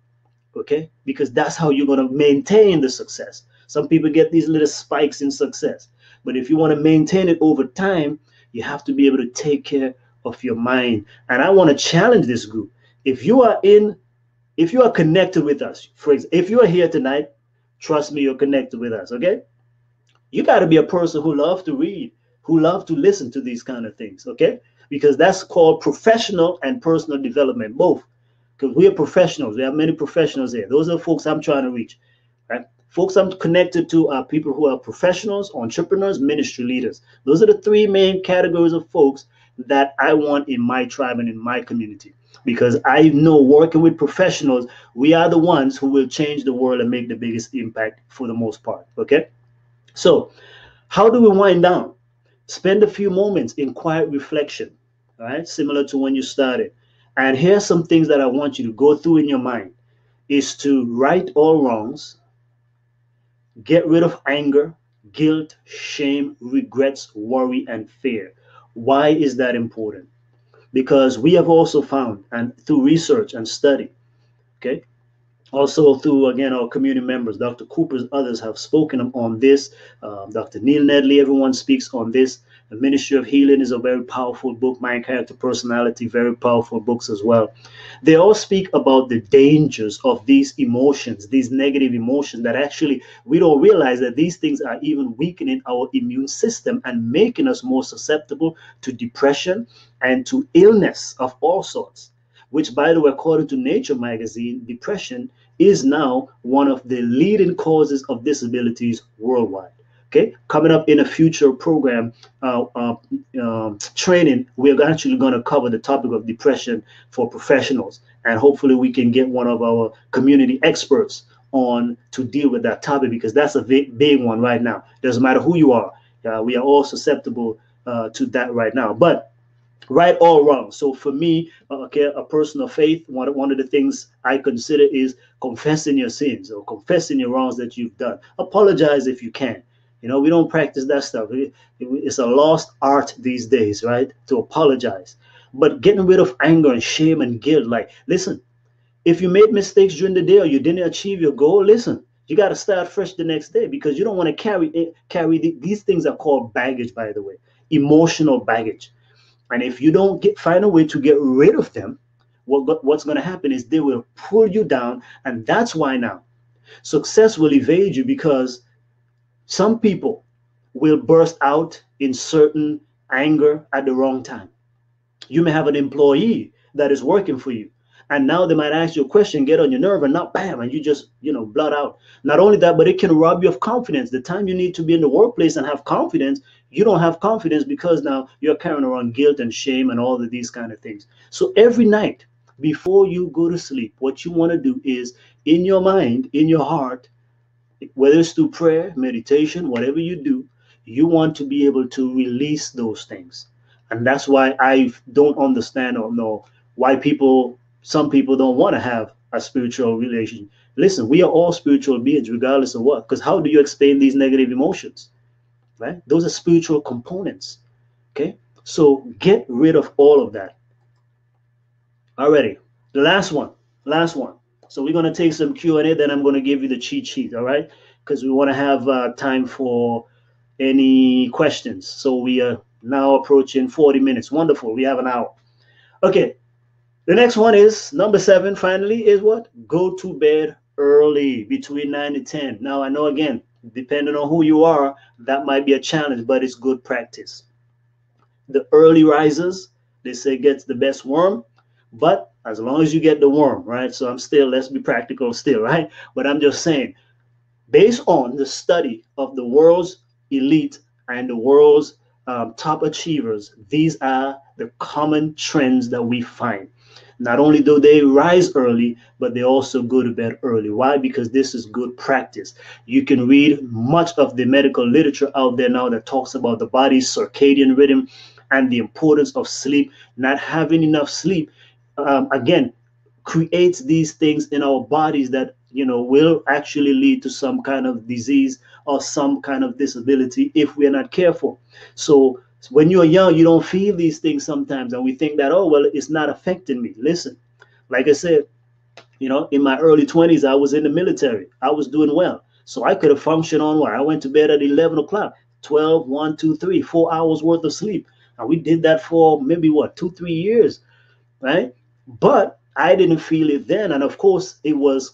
okay? Because that's how you're going to maintain the success. Some people get these little spikes in success, but if you want to maintain it over time, you have to be able to take care of your mind. And I want to challenge this group. If you are in, if you are connected with us, for example, if you are here tonight, trust me, you're connected with us, okay? You got to be a person who loves to read, who loves to listen to these kind of things, okay? Because that's called professional and personal development, both. Because we are professionals. We have many professionals here. Those are the folks I'm trying to reach, right? Folks I'm connected to are people who are professionals, entrepreneurs, ministry leaders. Those are the three main categories of folks that I want in my tribe and in my community. Because I know working with professionals, we are the ones who will change the world and make the biggest impact for the most part. Okay? So, how do we wind down? Spend a few moments in quiet reflection, all right, similar to when you started. And here's some things that I want you to go through in your mind is to right all wrongs, get rid of anger, guilt, shame, regrets, worry, and fear. Why is that important? Because we have also found, and through research and study, okay, also through again our community members, Dr. Cooper's, others have spoken on this. Dr. Neil Nedley, everyone speaks on this. The Ministry of Healing is a very powerful book. Mind, Character, Personality, very powerful books as well. They all speak about the dangers of these emotions, these negative emotions that actually we don't realize that these things are even weakening our immune system and making us more susceptible to depression and to illness of all sorts, which, by the way, according to Nature magazine, depression is now one of the leading causes of disabilities worldwide. Okay, coming up in a future program training, we're actually going to cover the topic of depression for professionals, and hopefully we can get one of our community experts on to deal with that topic because that's a big one right now. Doesn't matter who you are, we are all susceptible to that right now. But right or wrong. So for me, okay, a person of faith, one of the things I consider is confessing your sins or confessing your wrongs that you've done. Apologize if you can. You know, we don't practice that stuff. It's a lost art these days, right? To apologize. But getting rid of anger and shame and guilt, like, listen, if you made mistakes during the day or you didn't achieve your goal, listen, you got to start fresh the next day because you don't want to these things are called baggage, by the way, emotional baggage. And if you don't find a way to get rid of them, what's going to happen is they will pull you down. And that's why now success will evade you because some people will burst out in certain anger at the wrong time. You may have an employee that is working for you, and now they might ask you a question, get on your nerve, and now bam, and you just, blood out. Not only that, but it can rob you of confidence. The time you need to be in the workplace and have confidence, you don't have confidence because now you're carrying around guilt and shame and all of these kind of things. So every night before you go to sleep, what you want to do is, in your mind, in your heart, whether it's through prayer, meditation, whatever you do, you want to be able to release those things. And that's why I don't understand or know why some people don't want to have a spiritual relation. Listen, we are all spiritual beings, regardless of what. Because how do you explain these negative emotions? Right? Those are spiritual components. Okay? So get rid of all of that. Alrighty. The last one. Last one. So we're going to take some Q&A, then I'm going to give you the cheat sheet, all right? Because we want to have time for any questions. So we are now approaching 40 minutes. Wonderful. We have an hour. Okay. The next one is number 7, finally, is what? Go to bed early, between 9 and 10. Now, I know, again, depending on who you are, that might be a challenge, but it's good practice. The early risers, they say, gets the best worm. But as long as you get the worm, right? So let's be practical still, right? But I'm just saying, based on the study of the world's elite and the world's top achievers, these are the common trends that we find. Not only do they rise early, but they also go to bed early. Why? Because this is good practice. You can read much of the medical literature out there now that talks about the body's circadian rhythm and the importance of sleep. Not having enough sleep, again, creates these things in our bodies that will actually lead to some kind of disease or some kind of disability if we are not careful. So when you're young, you don't feel these things sometimes, and we think that, oh well, it's not affecting me. Listen, like I said, in my early 20s, I was in the military. I was doing well, so I could have functioned on what I went to bed at 11 o'clock, 12, 1, 2, 3, 4 hours worth of sleep, and we did that for maybe what, 2, 3 years, right? But I didn't feel it then. And of course, it was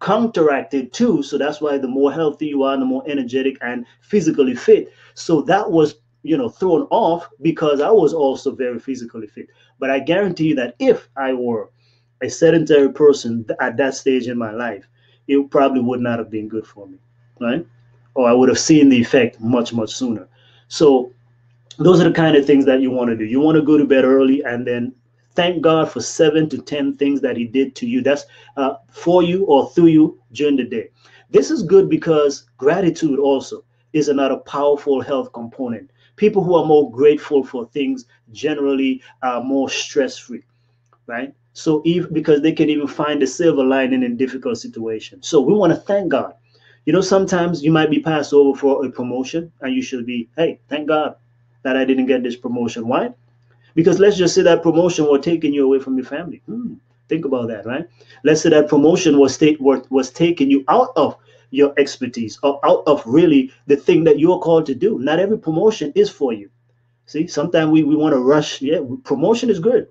counteracted too. So that's why the more healthy you are, the more energetic and physically fit. So that was, thrown off because I was also very physically fit. But I guarantee you that if I were a sedentary person at that stage in my life, it probably would not have been good for me, right? Or I would have seen the effect much, much sooner. So those are the kind of things that you want to do. You want to go to bed early and then thank God for 7 to 10 things that He did to you. That's for you or through you during the day. This is good because gratitude also is another powerful health component. People who are more grateful for things generally are more stress free, right? So even because they can even find the silver lining in difficult situations. So we want to thank God. Sometimes you might be passed over for a promotion and you should be, hey, thank God that I didn't get this promotion. Why? Because let's just say that promotion was taking you away from your family. Think about that, right? Let's say that promotion was taking you out of your expertise or out of really the thing that you're called to do. Not every promotion is for you. See, sometimes we want to rush. Yeah, promotion is good.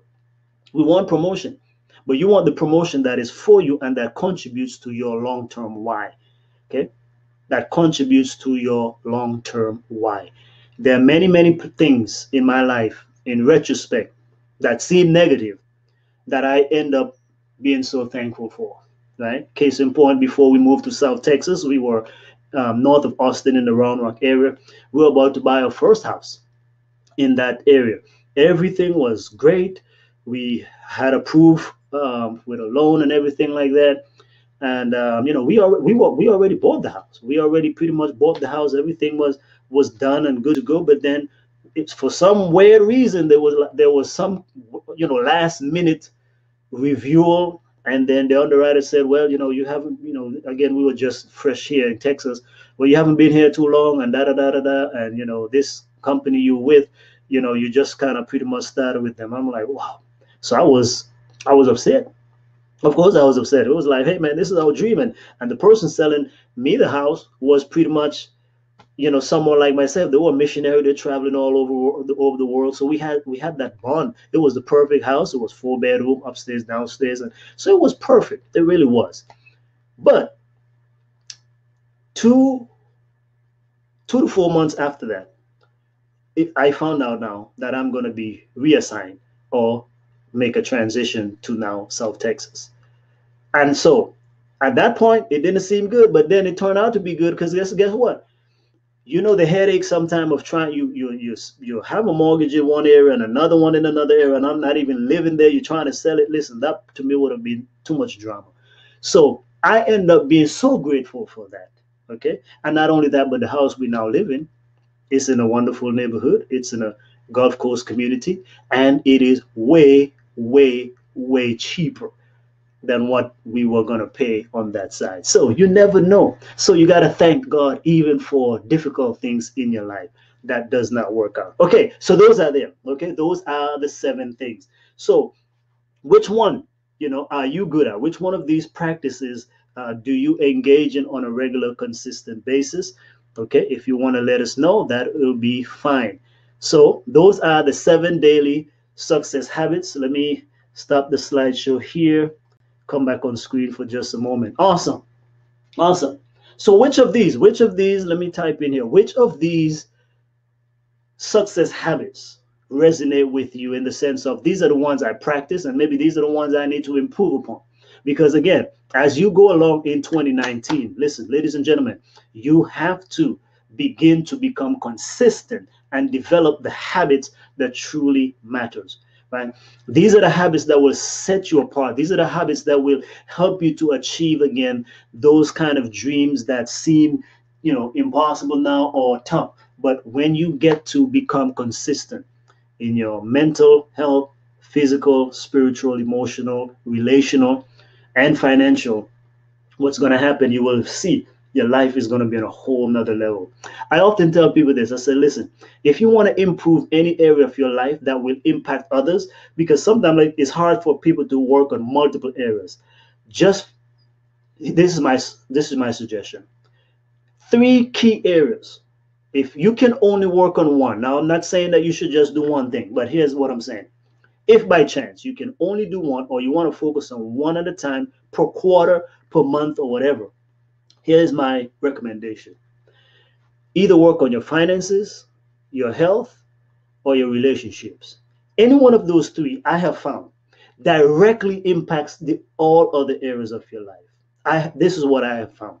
We want promotion, but you want the promotion that is for you and that contributes to your long-term why. Okay, that contributes to your long-term why. There are many, many things in my life, in retrospect, that seem negative that I end up being so thankful for. Right? Case in point, before we moved to South Texas, we were north of Austin in the Round Rock area. We were about to buy our first house in that area. Everything was great. We had approved with a loan and everything like that. And we already bought the house. We already pretty much bought the house. Everything was done and good to go. But then, it's for some weird reason there was some last minute review, and then the underwriter said, well, you haven't, again, we were just fresh here in Texas. Well, you haven't been here too long, and da da da da da, and this company you with, you just kind of pretty much started with them. I'm like, wow. So I was upset. Of course, I was upset. It was like, hey man, this is our dream, and the person selling me the house was pretty much someone like myself. They were missionary. They're traveling all over the world. So we had that bond. It was the perfect house. It was 4 bedroom, upstairs, downstairs, and so it was perfect. It really was. But two 2 to 4 months after that, I found out now that I'm going to be reassigned or make a transition to now South Texas. And so at that point, it didn't seem good, but then it turned out to be good because guess what? The headache sometimes of trying, you have a mortgage in one area and another one in another area, and I'm not even living there. You're trying to sell it. Listen, that to me would have been too much drama. So I end up being so grateful for that. Okay, and not only that, but the house we now live in is in a wonderful neighborhood. It's in a Gulf Coast community, and it is way, way, way cheaper than what we were going to pay on that side. So you never know. So you got to thank God even for difficult things in your life that does not work out. Okay, so those are them. Okay, those are the 7 things. So which one, are you good at? Which one of these practices do you engage in on a regular, consistent basis? Okay, if you want to let us know, that will be fine. So those are the 7 daily success habits. Let me stop the slideshow here, come back on screen for just a moment. Awesome. Awesome. So which of these, let me type in here, which of these success habits resonate with you in the sense of these are the ones I practice and maybe these are the ones I need to improve upon? Because again, as you go along in 2019, listen, ladies and gentlemen, you have to begin to become consistent and develop the habits that truly matters. right? These are the habits that will set you apart. These are the habits that will help you to achieve again those kind of dreams that seem, impossible now or tough. But when you get to become consistent in your mental health, physical, spiritual, emotional, relational, and financial, what's going to happen, you will see your life is going to be on a whole nother level. I often tell people this. I say, listen, if you want to improve any area of your life that will impact others, because sometimes like, it's hard for people to work on multiple areas. Just this is my suggestion. Three key areas. If you can only work on one, now I'm not saying that you should just do one thing, but here's what I'm saying. If by chance you can only do one, or you want to focus on one at a time per quarter, per month, or whatever, here's my recommendation. Either work on your finances, your health, or your relationships. Any one of those three, I have found, directly impacts the all other areas of your life. This is what I have found.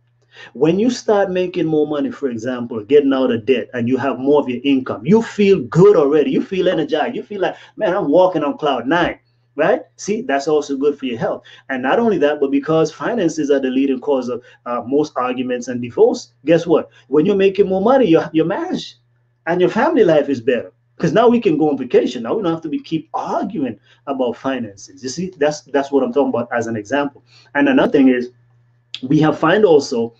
When you start making more money, for example, getting out of debt, and you have more of your income, you feel good already. You feel energized. You feel like, man, I'm walking on cloud nine, right? See, that's also good for your health. And not only that, but because finances are the leading cause of most arguments and divorce, guess what? When you're making more money, your marriage and your family life is better. Because now we can go on vacation. Now we don't have to keep arguing about finances. You see, that's what I'm talking about as an example. And another thing is, we have find also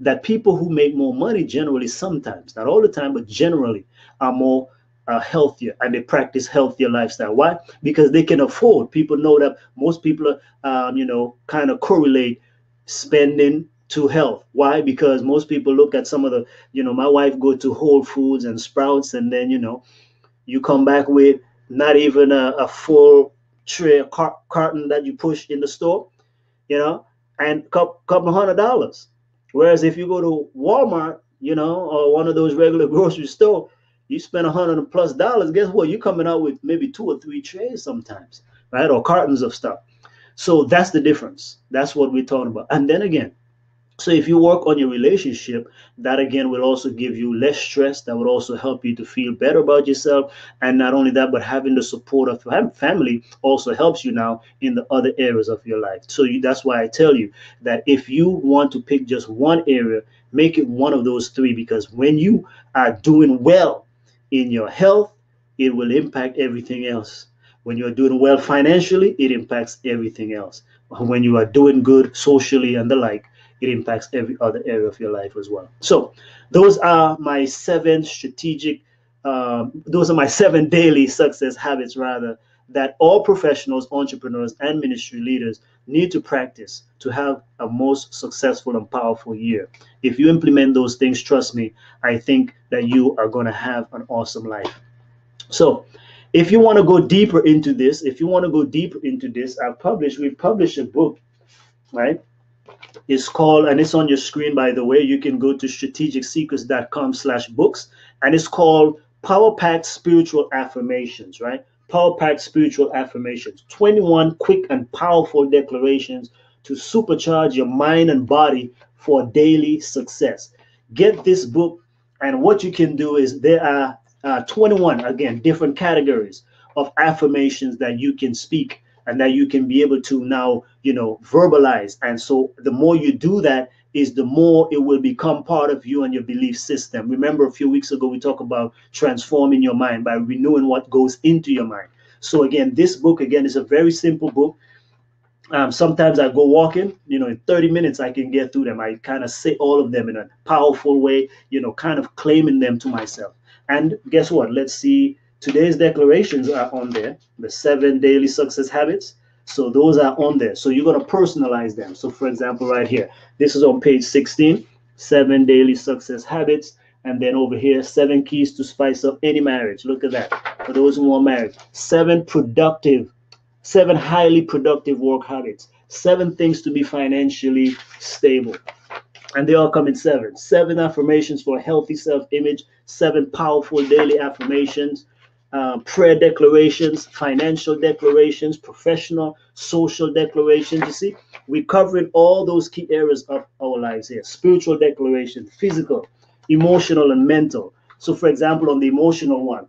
that people who make more money generally, sometimes, not all the time, but generally, are more healthier, and they practice healthier lifestyle. Why? Because they can afford. People know that most people are, kind of correlate spending to health. Why? Because most people look at some of the, my wife go to Whole Foods and Sprouts, and then, you come back with not even a full tray, carton that you push in the store, you know, and couple $100. Whereas if you go to Walmart, or one of those regular grocery store, you spend $100+ Guess what? You're coming out with maybe 2 or 3 trays sometimes, right? Or cartons of stuff. So that's the difference. That's what we're talking about. And then again, so if you work on your relationship, that again will also give you less stress. That would also help you to feel better about yourself. And not only that, but having the support of family also helps you now in the other areas of your life. So that's why I tell you that if you want to pick just one area, make it one of those three, because when you are doing well in your health, it will impact everything else. When you are doing well financially, it impacts everything else. When you are doing good socially and the like, it impacts every other area of your life as well. So those are my seven daily success habits, rather, that all professionals, entrepreneurs, and ministry leaders need to practice to have a most successful and powerful year. If you implement those things, trust me, I think that you are going to have an awesome life. So if you want to go deeper into this, we've published a book, right? It's called, and it's on your screen, by the way. You can go to strategicsecrets.com/books, and it's called Power Packed Spiritual Affirmations, right? Power Packed Spiritual Affirmations, 21 quick and powerful declarations to supercharge your mind and body for daily success. Get this book, and what you can do is there are 21, again, different categories of affirmations that you can speak and that you can be able to now, verbalize. And so the more you do that, is the more it will become part of you and your belief system. Remember, a few weeks ago, we talked about transforming your mind by renewing what goes into your mind. So again, this book, again, is a very simple book. Sometimes I go walking, in 30 minutes, I can get through them. I kind of say all of them in a powerful way, kind of claiming them to myself. And guess what? Let's see. Today's declarations are on there, the 7 daily success habits. So those are on there. So you're going to personalize them. So for example, right here, this is on page 16, 7 daily success habits. And then over here, 7 keys to spice up any marriage. Look at that. For those who are married, 7 highly productive work habits, 7 things to be financially stable. And they all come in 7. 7 affirmations for a healthy self-image, 7 powerful daily affirmations, prayer declarations, financial declarations, professional, social declarations. You see, we're covering all those key areas of our lives here. Spiritual declaration, physical, emotional, and mental. So for example, on the emotional one,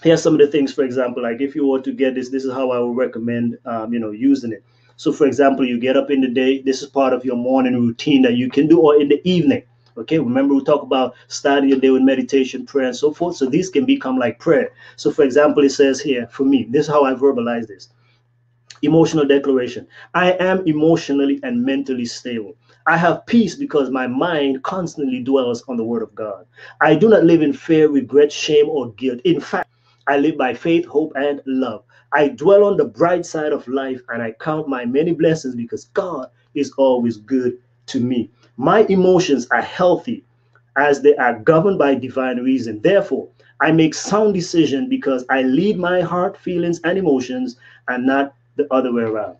Here's some of the things, for example, like if you were to get this is how I would recommend, using it. So for example, you get up in the day, this is part of your morning routine that you can do, or in the evening. Okay, remember we talk about starting your day with meditation, prayer, and so forth. So these can become like prayer. So for example, it says here for me, this is how I verbalize this. Emotional declaration. I am emotionally and mentally stable. I have peace because my mind constantly dwells on the word of God. I do not live in fear, regret, shame, or guilt. In fact, I live by faith, hope, and love. I dwell on the bright side of life and I count my many blessings because God is always good to me. My emotions are healthy as they are governed by divine reason. Therefore, I make sound decisions because I lead my heart, feelings, and emotions and not the other way around.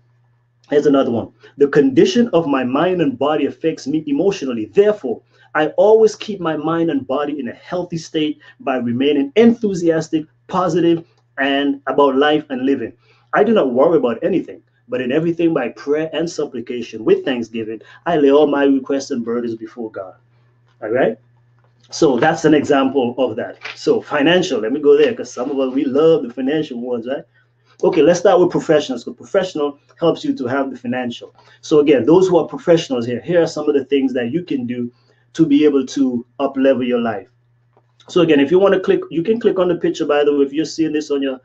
Here's another one. The condition of my mind and body affects me emotionally. Therefore, I always keep my mind and body in a healthy state by remaining enthusiastic, positive, and about life and living. I do not worry about anything, but in everything by prayer and supplication with thanksgiving, I lay all my requests and burdens before God. All right? So that's an example of that. So financial, let me go there because some of us, we love the financial ones, right? Okay, let's start with professionals. So professional helps you to have the financial. So again, those who are professionals here are some of the things that you can do to be able to up level your life. So again, if you want to click, you can click on the picture. By the way, if you're seeing this on your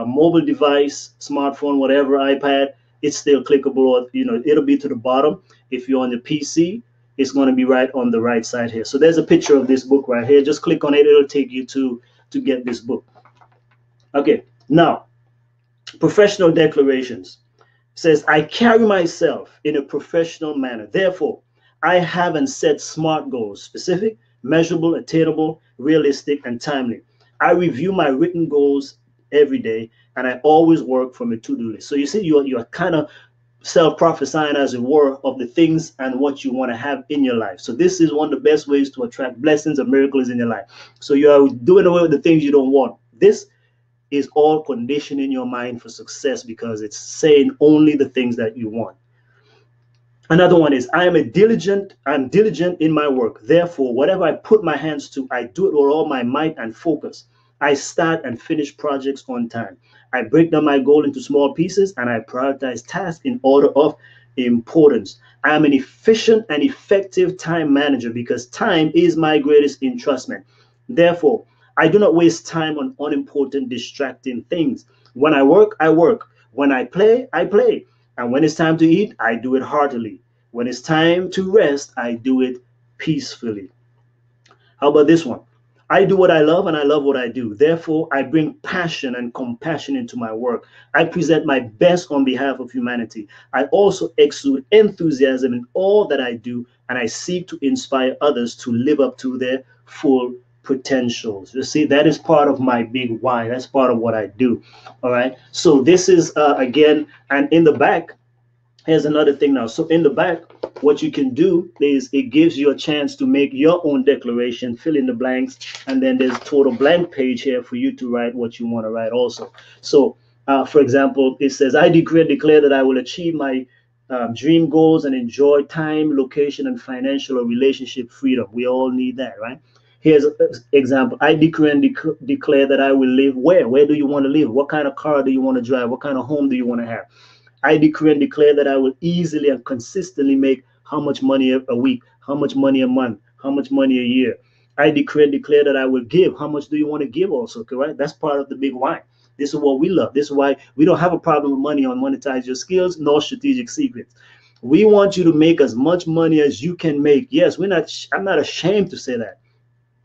mobile device, smartphone, whatever, iPad, it's still clickable. Or, it'll be to the bottom. If you're on the PC, it's going to be right on the right side here. So there's a picture of this book right here. Just click on it. It'll take you to get this book. Okay, now professional declarations says, I carry myself in a professional manner. Therefore, I have and set smart goals, specific, measurable, attainable, realistic, and timely. I review my written goals every day, and I always work from a to-do list. So you see, you're kind of self-prophesying, as it were, of the things and what you want to have in your life. So this is one of the best ways to attract blessings and miracles in your life. So you are doing away with the things you don't want. This is all conditioning your mind for success because it's saying only the things that you want. Another one is I'm diligent in my work. Therefore, whatever I put my hands to, I do it with all my might and focus. I start and finish projects on time. I break down my goal into small pieces and I prioritize tasks in order of importance. I am an efficient and effective time manager because time is my greatest entrustment. Therefore, I do not waste time on unimportant, distracting things. When I work, I work. When I play. And when it's time to eat, I do it heartily. When it's time to rest, I do it peacefully. How about this one? I do what I love and I love what I do. Therefore, I bring passion and compassion into my work. I present my best on behalf of humanity. I also exude enthusiasm in all that I do, and I seek to inspire others to live up to their full potentials. You see, that is part of my big why. That's part of what I do. All right. So this is again, and in the back, here's another thing now. So in the back, what you can do is it gives you a chance to make your own declaration, fill in the blanks, and then there's a total blank page here for you to write what you want to write also. So, for example, it says, I decree and declare that I will achieve my dream goals and enjoy time, location, and financial or relationship freedom. We all need that, right? Here's an example. I decree and declare that I will live where? Where do you want to live? What kind of car do you want to drive? What kind of home do you want to have? I decree and declare that I will easily and consistently make how much money a week, how much money a month, how much money a year. I decree and declare that I will give. How much do you want to give also? Correct? That's part of the big why. This is what we love. This is why we don't have a problem with money on Monetize Your Skills nor Strategic Secrets. We want you to make as much money as you can make. Yes, I'm not ashamed to say that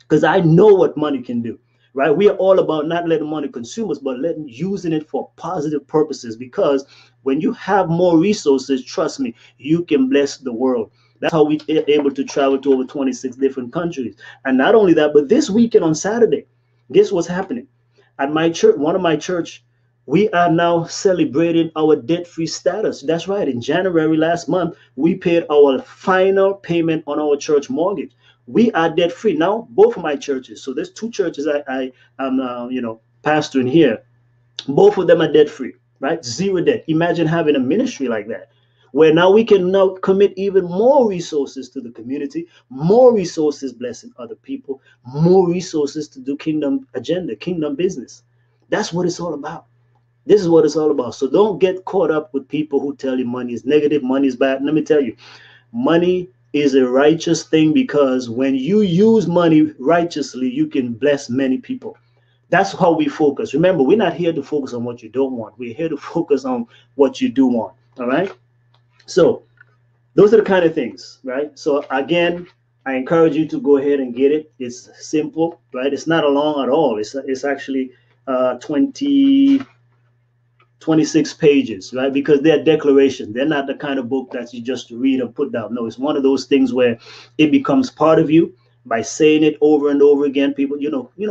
because I know what money can do. Right? We are all about not letting money consume us, but letting using it for positive purposes. Because when you have more resources, trust me, you can bless the world. That's how we are able to travel to over 26 different countries. And not only that, but this weekend on Saturday, guess what's happening? At my church, one of my church, we are now celebrating our debt-free status. That's right. In January last month, we paid our final payment on our church mortgage. We are debt-free now. Both of my churches. So there's two churches I am pastoring here. Both of them are debt-free, right? Zero debt. Imagine having a ministry like that, where now we can now commit even more resources to the community, more resources blessing other people, more resources to do kingdom agenda, kingdom business. That's what it's all about. This is what it's all about. So don't get caught up with people who tell you money is negative, money is bad. Let me tell you, money is a righteous thing, because when you use money righteously, you can bless many people. That's how we focus. Remember, we're not here to focus on what you don't want. We're here to focus on what you do want. All right. So those are the kind of things, right? So again, I encourage you to go ahead and get it. It's simple, right? It's not long at all. It's actually 20 26 pages, right? Because they're declaration. They're not the kind of book that you just read and put down. No, it's one of those things where it becomes part of you by saying it over and over again. People,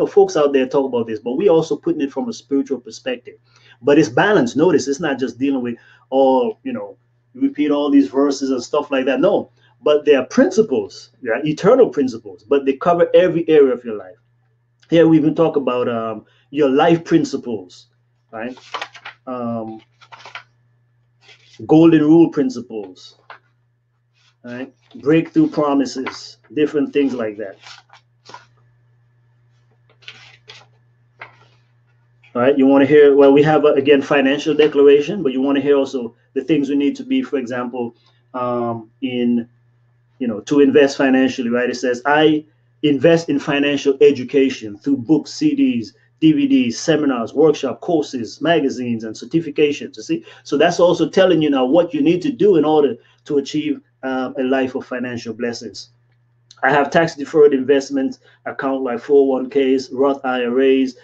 folks out there talk about this, but we also putting it from a spiritual perspective. But it's balanced. Notice it's not just dealing with all, repeat all these verses and stuff like that. No, but they are principles, eternal principles, but they cover every area of your life. Here we even talk about your life principles, right? um, golden rule principles, right? Breakthrough promises, different things like that. All right, you want to hear, well, we have again financial declaration, but you want to hear also the things we need to be, for example, in to invest financially, right? It says, I invest in financial education through books, CDs, DVDs, seminars, workshop, courses, magazines, and certifications. You see, so that's also telling you now what you need to do in order to achieve a life of financial blessings. I have tax deferred investment account like 401ks, Roth IRAs,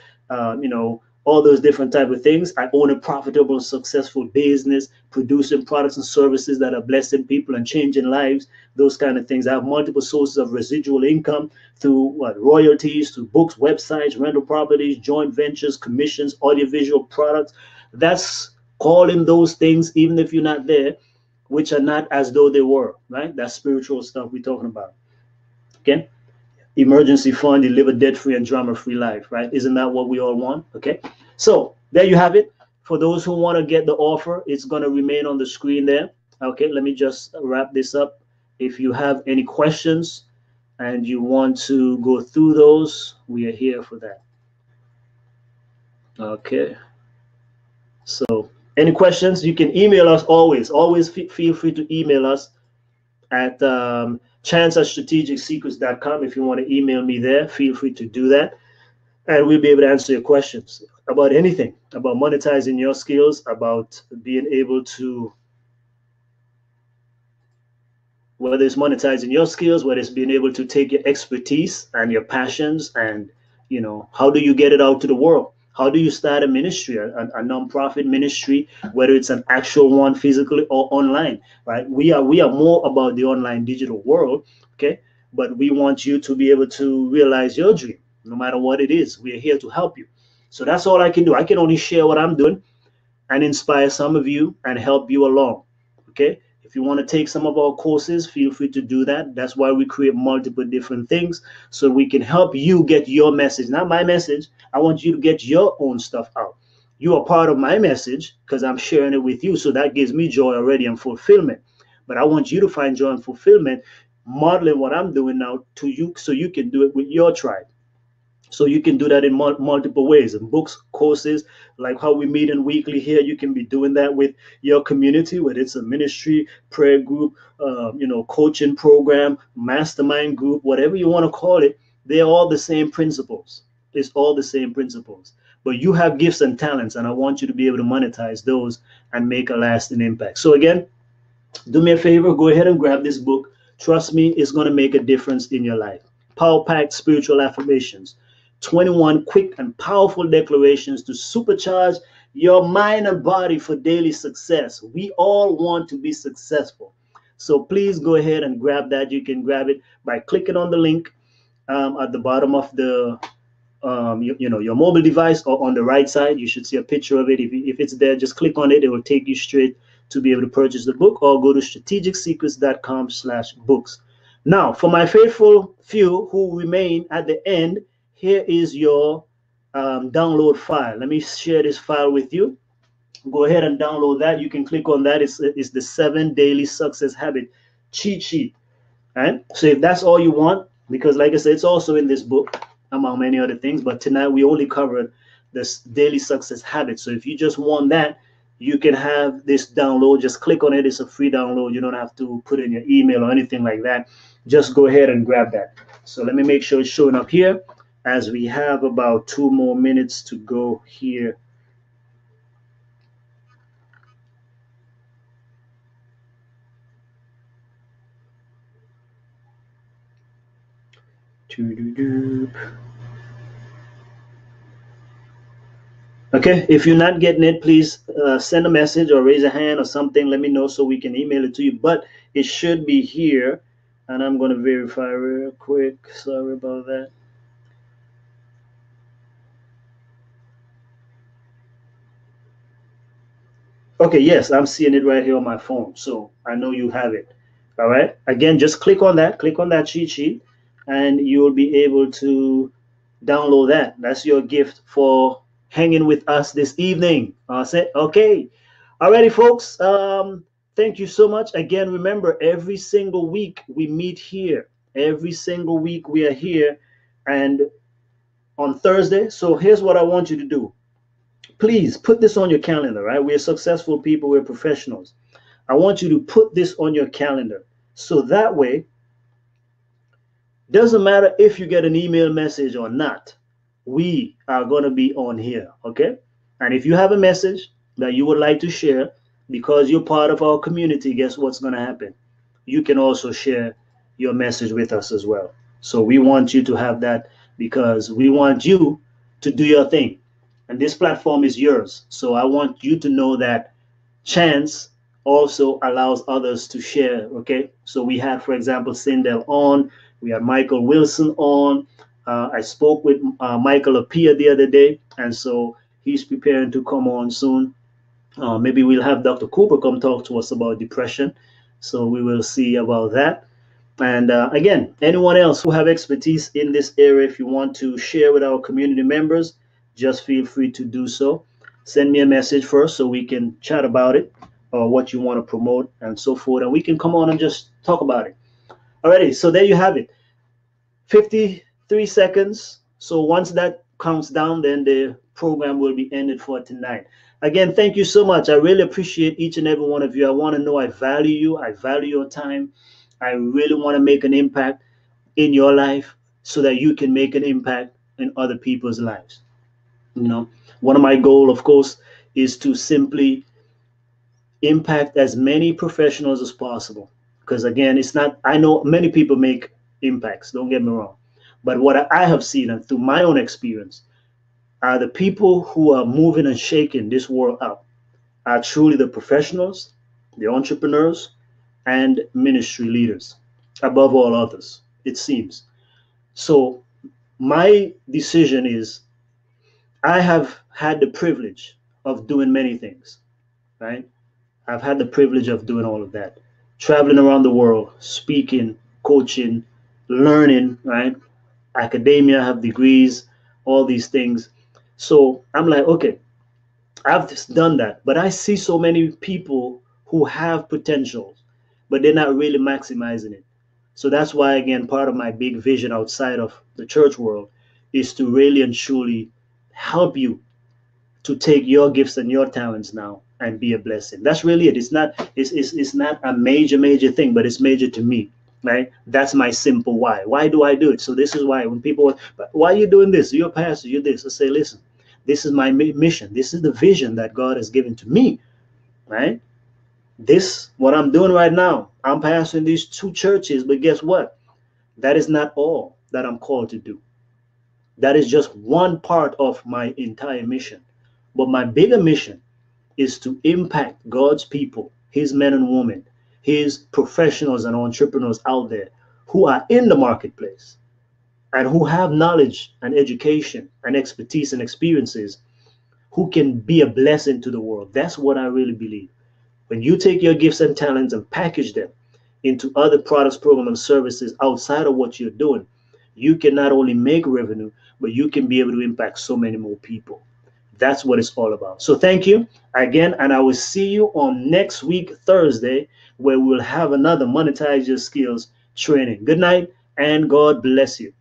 all those different type of things. I own a profitable, successful business, producing products and services that are blessing people and changing lives. Those kind of things. I have multiple sources of residual income through royalties, through books, websites, rental properties, joint ventures, commissions, audiovisual products. That's calling those things, even if you're not there, which are not as though they were. Right? That's spiritual stuff we're talking about. Okay. Emergency fund, deliver debt-free and drama-free life, right? Isn't that what we all want? Okay. So there you have it. For those who want to get the offer, it's going to remain on the screen there. Okay. Let me just wrap this up. If you have any questions and you want to go through those, we are here for that. Okay. So any questions, you can email us always. Always feel free to email us at chance@strategicsecrets.com. If you want to email me there, feel free to do that. And we'll be able to answer your questions about anything, about monetizing your skills, about being able to, whether it's monetizing your skills, whether it's being able to take your expertise and your passions and, how do you get it out to the world? How do you start a ministry, a nonprofit ministry, whether it's an actual one physically or online, right? We are more about the online digital world, okay? But we want you to be able to realize your dream, no matter what it is. We are here to help you. So that's all I can do. I can only share what I'm doing and inspire some of you and help you along, okay? If you want to take some of our courses, feel free to do that. That's why we create multiple different things, so we can help you get your message, not my message. I want you to get your own stuff out. You are part of my message because I'm sharing it with you. So that gives me joy already and fulfillment. But I want you to find joy and fulfillment modeling what I'm doing now to you, so you can do it with your tribe. So you can do that in multiple ways, in books, courses, like how we meet in weekly here. You can be doing that with your community, whether it's a ministry, prayer group, coaching program, mastermind group, whatever you want to call it. They're all the same principles. It's all the same principles. But you have gifts and talents, and I want you to be able to monetize those and make a lasting impact. So again, do me a favor, go ahead and grab this book. Trust me, it's going to make a difference in your life. Power Packed Spiritual Affirmations. 21 quick and powerful declarations to supercharge your mind and body for daily success. We all want to be successful. So please go ahead and grab that. You can grab it by clicking on the link at the bottom of the your mobile device, or on the right side. You should see a picture of it. If it's there, just click on it. It will take you straight to be able to purchase the book, or go to strategicsecrets.com/books. Now, for my faithful few who remain at the end, here is your download file. Let me share this file with you. Go ahead and download that. You can click on that. It's the 7 daily success habit cheat sheet. Right? So if that's all you want, because like I said, it's also in this book among many other things, but tonight we only covered this daily success habit. So if you just want that, you can have this download. Just click on it. It's a free download. You don't have to put in your email or anything like that. Just go ahead and grab that. So let me make sure it's showing up here, as we have about 2 more minutes to go here. Okay, if you're not getting it, please send a message or raise a hand or something. Let me know so we can email it to you. But it should be here, and I'm going to verify real quick. Sorry about that. Okay, yes, I'm seeing it right here on my phone, so I know you have it. All right. Again, just click on that cheat sheet, and you'll be able to download that. That's your gift for hanging with us this evening. Okay. Alrighty, folks. Thank you so much. Again, remember, every single week we meet here. Every single week we are here, and on Thursday. So here's what I want you to do. Please put this on your calendar, right? We're successful people, we're professionals. I want you to put this on your calendar. So that way, doesn't matter if you get an email message or not, we are going to be on here, okay? And if you have a message that you would like to share because you're part of our community, guess what's going to happen? You can also share your message with us as well. So we want you to have that because we want you to do your thing. And this platform is yours. So I want you to know that Chance also allows others to share. Okay. So we had, for example, Sindel on, we had Michael Wilson on. I spoke with Michael Apia the other day, and so he's preparing to come on soon. Maybe we'll have Dr. Cooper come talk to us about depression. So we will see about that. And again, anyone else who have expertise in this area, if you want to share with our community members, just feel free to do so. Send me a message first so we can chat about it or what you want to promote and so forth. And we can come on and just talk about it. Alrighty, so there you have it. 53 seconds. So once that counts down, then the program will be ended for tonight. Again, thank you so much. I really appreciate each and every one of you. I want to know I value you. I value your time. I really want to make an impact in your life so that you can make an impact in other people's lives. You know, one of my goals, of course, is to simply impact as many professionals as possible. Because again, it's not, I know many people make impacts, don't get me wrong. But what I have seen and through my own experience are the people who are moving and shaking this world up are truly the professionals, the entrepreneurs, and ministry leaders, above all others, it seems. So my decision is I have had the privilege of doing many things, right? I've had the privilege of doing all of that, traveling around the world, speaking, coaching, learning, right? Academia, have degrees, all these things. So I'm like, okay, I've just done that, but I see so many people who have potential, but they're not really maximizing it. So that's why, again, part of my big vision outside of the church world is to really and truly help you to take your gifts and your talents now and be a blessing. That's really it. It's not a major thing, but it's major to me, right? That's my simple why. Why do I do it? So this is why when people, why are you doing this? You're a pastor, you're this. I say, listen, this is my mission. This is the vision that God has given to me, right? This, what I'm doing right now, I'm pastoring these 2 churches, but guess what? That is not all that I'm called to do. That is just one part of my entire mission. But my bigger mission is to impact God's people, his men and women, his professionals and entrepreneurs out there who are in the marketplace and who have knowledge and education and expertise and experiences who can be a blessing to the world. That's what I really believe. When you take your gifts and talents and package them into other products, programs, and services outside of what you're doing, you can not only make revenue, but you can be able to impact so many more people. That's what it's all about. So thank you again, and I will see you on next week, Thursday, where we'll have another Monetize Your Skills training. Good night, and God bless you.